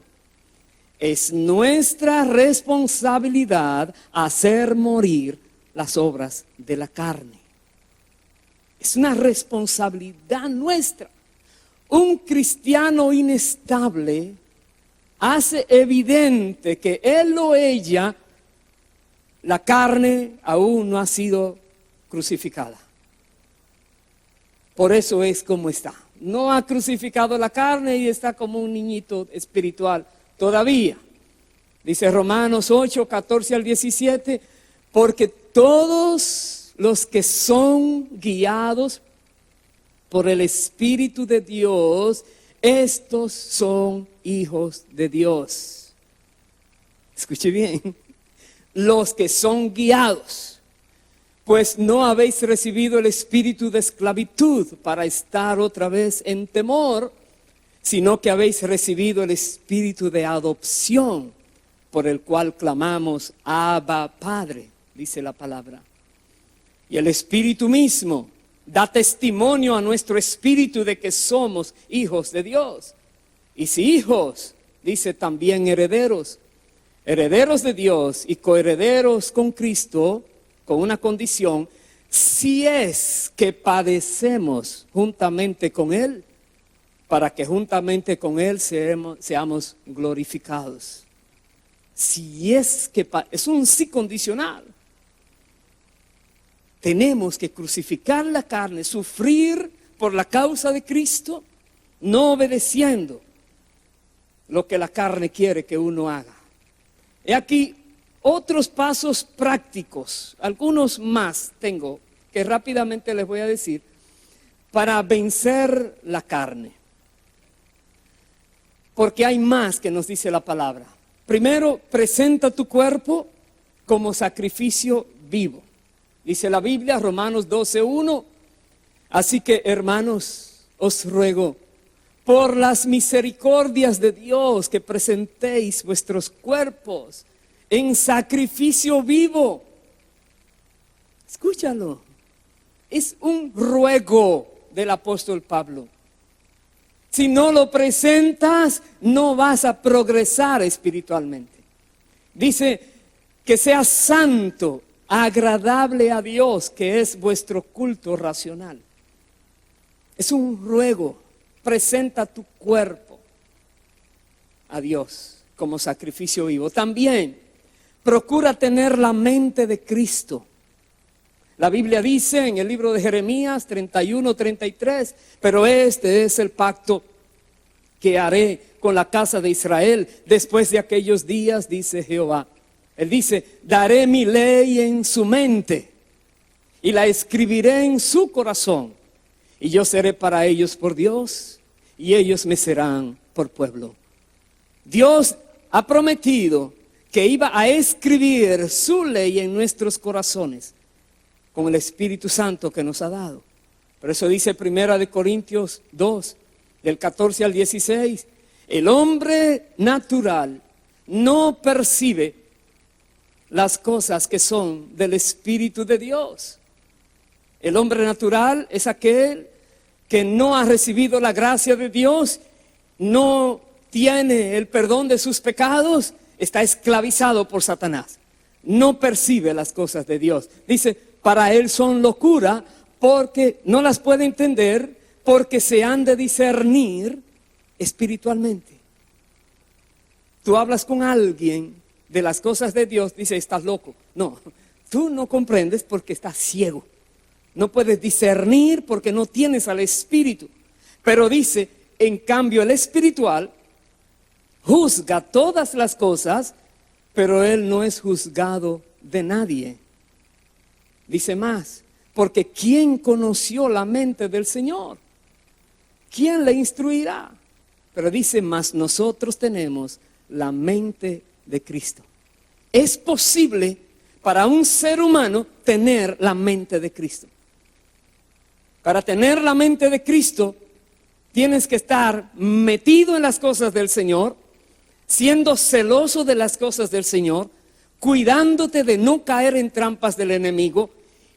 es nuestra responsabilidad hacer morir las obras de la carne. Es una responsabilidad nuestra. Un cristiano inestable hace evidente que él o ella, la carne aún no ha sido crucificada. Por eso es como está. No ha crucificado la carne y está como un niñito espiritual todavía. Dice Romanos 8, 14 al 17, porque todos los que son guiados por el Espíritu de Dios, estos son hijos de Dios. Escuche bien, los que son guiados, pues no habéis recibido el espíritu de esclavitud para estar otra vez en temor, sino que habéis recibido el espíritu de adopción, por el cual clamamos, Abba, Padre, dice la palabra. Y el Espíritu mismo da testimonio a nuestro espíritu de que somos hijos de Dios. Y si hijos, dice también herederos, herederos de Dios y coherederos con Cristo, con una condición, si es que padecemos juntamente con Él, para que juntamente con Él seamos glorificados. Si es que, es un sí condicional. Tenemos que crucificar la carne, sufrir por la causa de Cristo, no obedeciendo lo que la carne quiere que uno haga. He aquí otros pasos prácticos, algunos más tengo, que rápidamente les voy a decir, para vencer la carne. Porque hay más que nos dice la palabra. Primero, presenta tu cuerpo como sacrificio vivo. Dice la Biblia, Romanos 12:1. Así que, hermanos, os ruego por las misericordias de Dios que presentéis vuestros cuerpos en sacrificio vivo. Escúchalo. Es un ruego del apóstol Pablo. Si no lo presentas, no vas a progresar espiritualmente. Dice que sea santo, agradable a Dios, que es vuestro culto racional. Es un ruego. Presenta tu cuerpo a Dios como sacrificio vivo. También procura tener la mente de Cristo. La Biblia dice en el libro de Jeremías 31:33, pero este es el pacto que haré con la casa de Israel después de aquellos días, dice Jehová. Él dice, daré mi ley en su mente y la escribiré en su corazón. Y yo seré para ellos por Dios y ellos me serán por pueblo. Dios ha prometido que iba a escribir su ley en nuestros corazones con el Espíritu Santo que nos ha dado. Por eso dice 1 Corintios 2, del 14 al 16, el hombre natural no percibe las cosas que son del Espíritu de Dios. El hombre natural es aquel que no ha recibido la gracia de Dios, no tiene el perdón de sus pecados, está esclavizado por Satanás. No percibe las cosas de Dios. Dice, para él son locura porque no las puede entender, porque se han de discernir espiritualmente. Tú hablas con alguien de las cosas de Dios, dice, estás loco. No, Tú no comprendes porque estás ciego. No puedes discernir porque no tienes al Espíritu. Pero dice, en cambio el espiritual juzga todas las cosas, pero él no es juzgado de nadie. Dice más, porque ¿quién conoció la mente del Señor? ¿Quién le instruirá? Pero dice, más nosotros tenemos la mente de Cristo. Es posible para un ser humano tener la mente de Cristo. Para tener la mente de Cristo, tienes que estar metido en las cosas del Señor, siendo celoso de las cosas del Señor, cuidándote de no caer en trampas del enemigo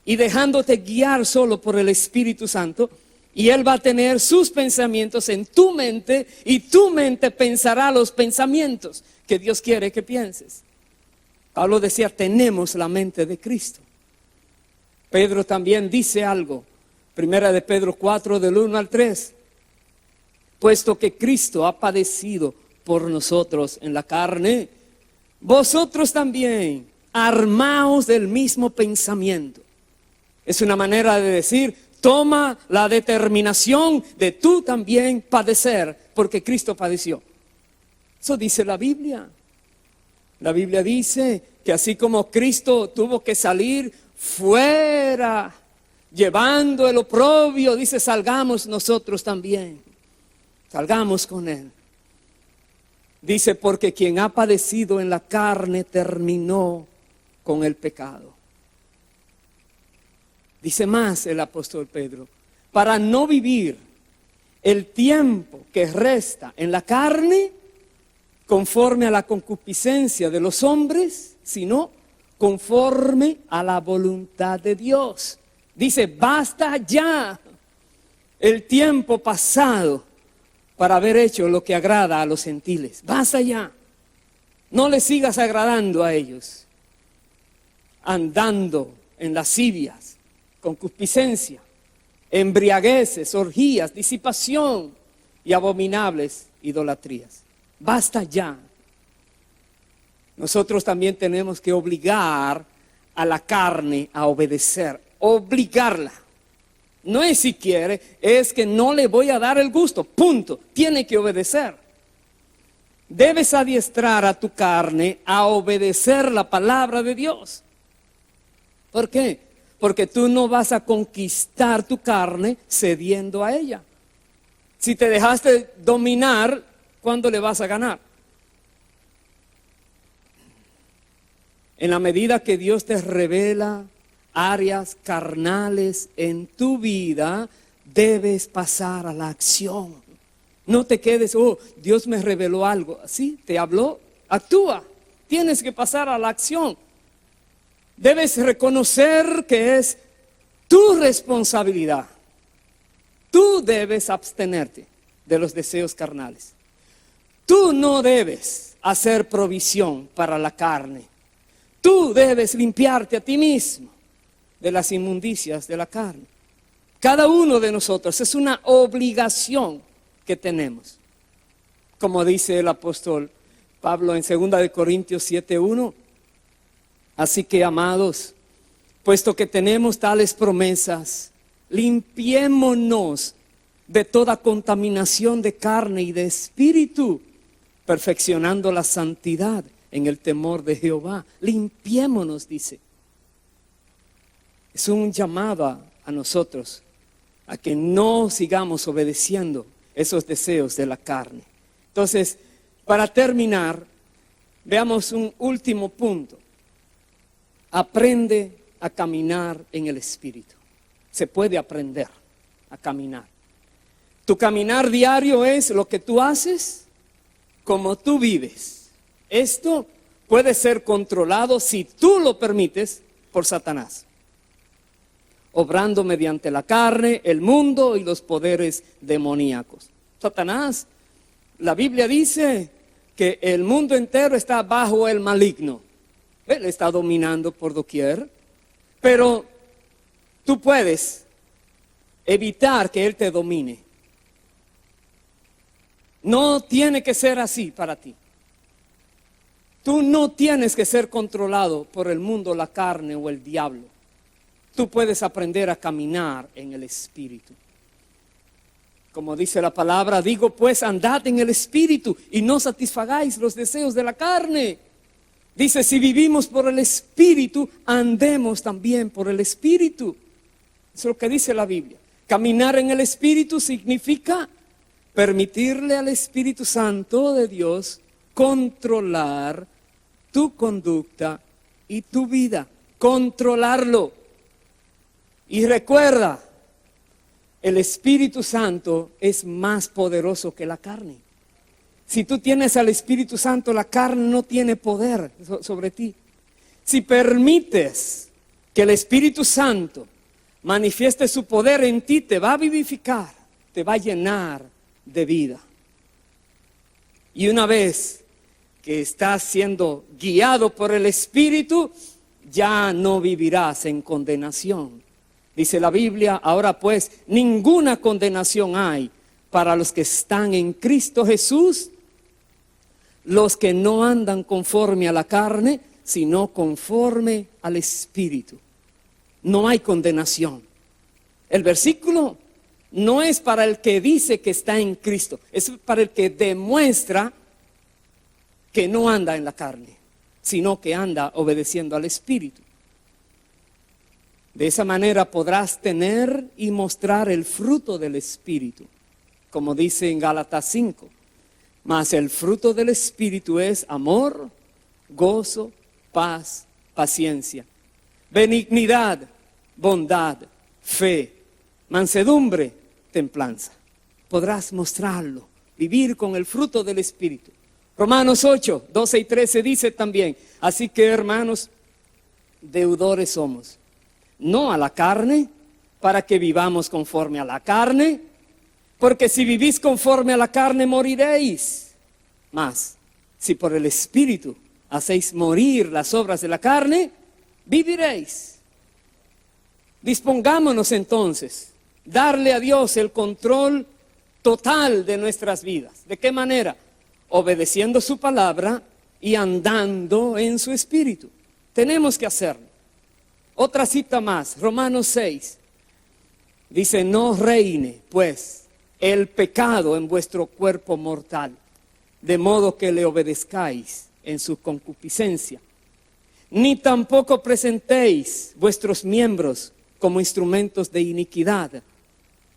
y dejándote guiar solo por el Espíritu Santo. Y Él va a tener sus pensamientos en tu mente y tu mente pensará los pensamientos que Dios quiere que pienses. Pablo decía, tenemos la mente de Cristo. Pedro también dice algo. Primera de Pedro 4, del 1 al 3. Puesto que Cristo ha padecido por nosotros en la carne, vosotros también armaos del mismo pensamiento. Es una manera de decir, toma la determinación de tú también padecer, porque Cristo padeció. Eso dice la Biblia. La Biblia dice que así como Cristo tuvo que salir fuera, llevando el oprobio, dice, salgamos nosotros también. Salgamos con Él. Dice, porque quien ha padecido en la carne terminó con el pecado. Dice más el apóstol Pedro, para no vivir el tiempo que resta en la carne conforme a la concupiscencia de los hombres, sino conforme a la voluntad de Dios. Dice, basta ya el tiempo pasado para haber hecho lo que agrada a los gentiles. Basta ya. No le sigas agradando a ellos, andando en lascivias, concupiscencia, embriagueces, orgías, disipación y abominables idolatrías. Basta ya. Nosotros también tenemos que obligar a la carne a obedecer, obligarla. No es si quiere, es que no le voy a dar el gusto, punto. Tiene que obedecer. Debes adiestrar a tu carne a obedecer la palabra de Dios. ¿Por qué? Porque tú no vas a conquistar tu carne cediendo a ella. Si te dejaste dominar, ¿cuándo le vas a ganar? En la medida que Dios te revela áreas carnales en tu vida, debes pasar a la acción. No te quedes, oh, Dios me reveló algo. Sí, te habló, actúa. Tienes que pasar a la acción. Debes reconocer que es tu responsabilidad. Tú debes abstenerte de los deseos carnales. Tú no debes hacer provisión para la carne. Tú debes limpiarte a ti mismo de las inmundicias de la carne. Cada uno de nosotros es una obligación que tenemos. Como dice el apóstol Pablo en 2 de Corintios 7:1. Así que, amados, puesto que tenemos tales promesas, limpiémonos de toda contaminación de carne y de espíritu, perfeccionando la santidad en el temor de Jehová. Limpiémonos, dice. Es un llamado a nosotros a que no sigamos obedeciendo esos deseos de la carne. Entonces, para terminar, veamos un último punto. Aprende a caminar en el Espíritu. Se puede aprender a caminar. Tu caminar diario es lo que tú haces, como tú vives. Esto puede ser controlado, si tú lo permites, por Satanás, obrando mediante la carne, el mundo y los poderes demoníacos. Satanás, la Biblia dice que el mundo entero está bajo el maligno. Él está dominando por doquier, pero tú puedes evitar que Él te domine. No tiene que ser así para ti. Tú no tienes que ser controlado por el mundo, la carne o el diablo. Tú puedes aprender a caminar en el Espíritu. Como dice la palabra, digo pues, andad en el Espíritu y no satisfagáis los deseos de la carne. Dice, si vivimos por el Espíritu, andemos también por el Espíritu. Eso es lo que dice la Biblia. Caminar en el Espíritu significa permitirle al Espíritu Santo de Dios controlar tu conducta y tu vida. Controlarlo. Y recuerda, el Espíritu Santo es más poderoso que la carne. Si tú tienes al Espíritu Santo, la carne no tiene poder sobre ti. Si permites que el Espíritu Santo manifieste su poder en ti, te va a vivificar, te va a llenar de vida. Y una vez que estás siendo guiado por el Espíritu, ya no vivirás en condenación. Dice la Biblia, ahora pues, ninguna condenación hay para los que están en Cristo Jesús, los que no andan conforme a la carne, sino conforme al Espíritu. No hay condenación. El versículo no es para el que dice que está en Cristo, es para el que demuestra que no anda en la carne, sino que anda obedeciendo al Espíritu. De esa manera podrás tener y mostrar el fruto del Espíritu, como dice en Gálatas 5. Mas el fruto del Espíritu es amor, gozo, paz, paciencia, benignidad, bondad, fe, mansedumbre, templanza. Podrás mostrarlo, vivir con el fruto del Espíritu. Romanos 8, 12 y 13 dice también, así que hermanos, deudores somos, no a la carne, para que vivamos conforme a la carne, porque si vivís conforme a la carne moriréis. Mas, si por el Espíritu hacéis morir las obras de la carne, viviréis. Dispongámonos entonces, darle a Dios el control total de nuestras vidas. ¿De qué manera? Obedeciendo su palabra y andando en su Espíritu. Tenemos que hacerlo. Otra cita más, Romanos 6. Dice, no reine, pues, el pecado en vuestro cuerpo mortal, de modo que le obedezcáis en su concupiscencia. Ni tampoco presentéis vuestros miembros como instrumentos de iniquidad,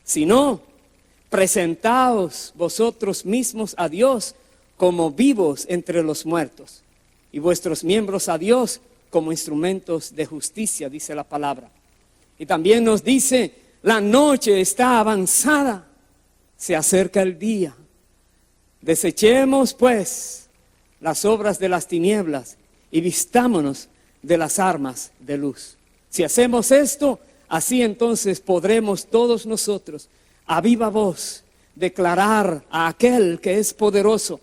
sino presentaos vosotros mismos a Dios como vivos entre los muertos, y vuestros miembros a Dios como instrumentos de justicia, dice la palabra. Y también nos dice, la noche está avanzada, se acerca el día. Desechemos pues las obras de las tinieblas y vistámonos de las armas de luz. Si hacemos esto, así entonces podremos todos nosotros a viva voz declarar a aquel que es poderoso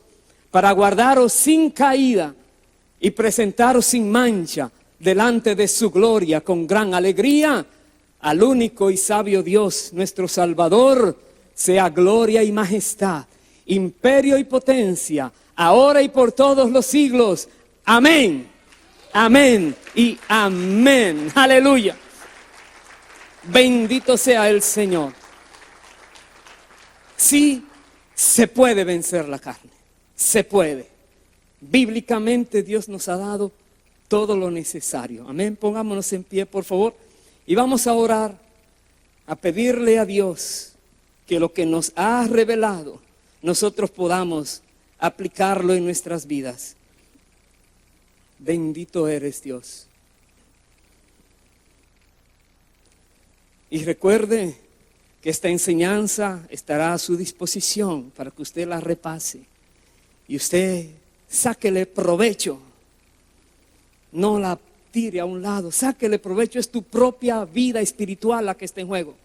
para guardaros sin caída y presentaros sin mancha delante de su gloria con gran alegría. Al único y sabio Dios, nuestro Salvador, sea gloria y majestad, imperio y potencia, ahora y por todos los siglos. Amén, amén y amén. Aleluya. Bendito sea el Señor. Sí, se puede vencer la carne, se puede. Bíblicamente Dios nos ha dado todo lo necesario. Amén, pongámonos en pie por favor y vamos a orar, a pedirle a Dios que lo que nos ha revelado nosotros podamos aplicarlo en nuestras vidas. Bendito eres Dios. Y recuerde que esta enseñanza estará a su disposición para que usted la repase y usted sáquele provecho. No la tire a un lado, sáquele provecho. Es tu propia vida espiritual la que está en juego.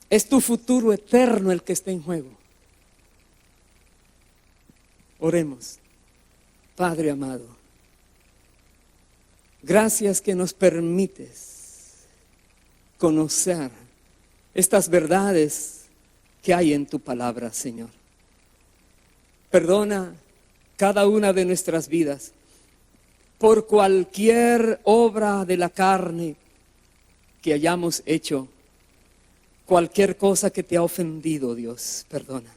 Es tu futuro eterno el que está en juego. Oremos. Padre amado, gracias que nos permites conocer estas verdades que hay en tu palabra, Señor. Perdona cada una de nuestras vidas, por cualquier obra de la carne que hayamos hecho, cualquier cosa que te ha ofendido, Dios, perdona.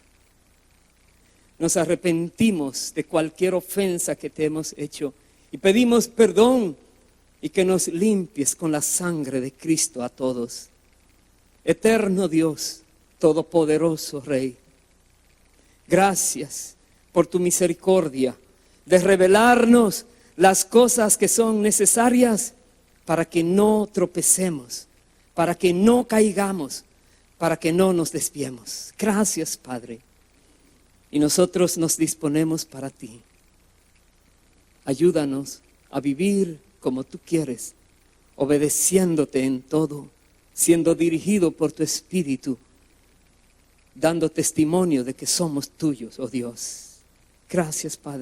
Nos arrepentimos de cualquier ofensa que te hemos hecho y pedimos perdón y que nos limpies con la sangre de Cristo a todos. Eterno Dios, todopoderoso Rey, gracias por tu misericordia de revelarnos las cosas que son necesarias para que no tropecemos, para que no caigamos, para que no nos desviemos. Gracias, Padre. Y nosotros nos disponemos para ti. Ayúdanos a vivir como tú quieres, obedeciéndote en todo, siendo dirigido por tu Espíritu, dando testimonio de que somos tuyos, oh Dios. Gracias, Padre.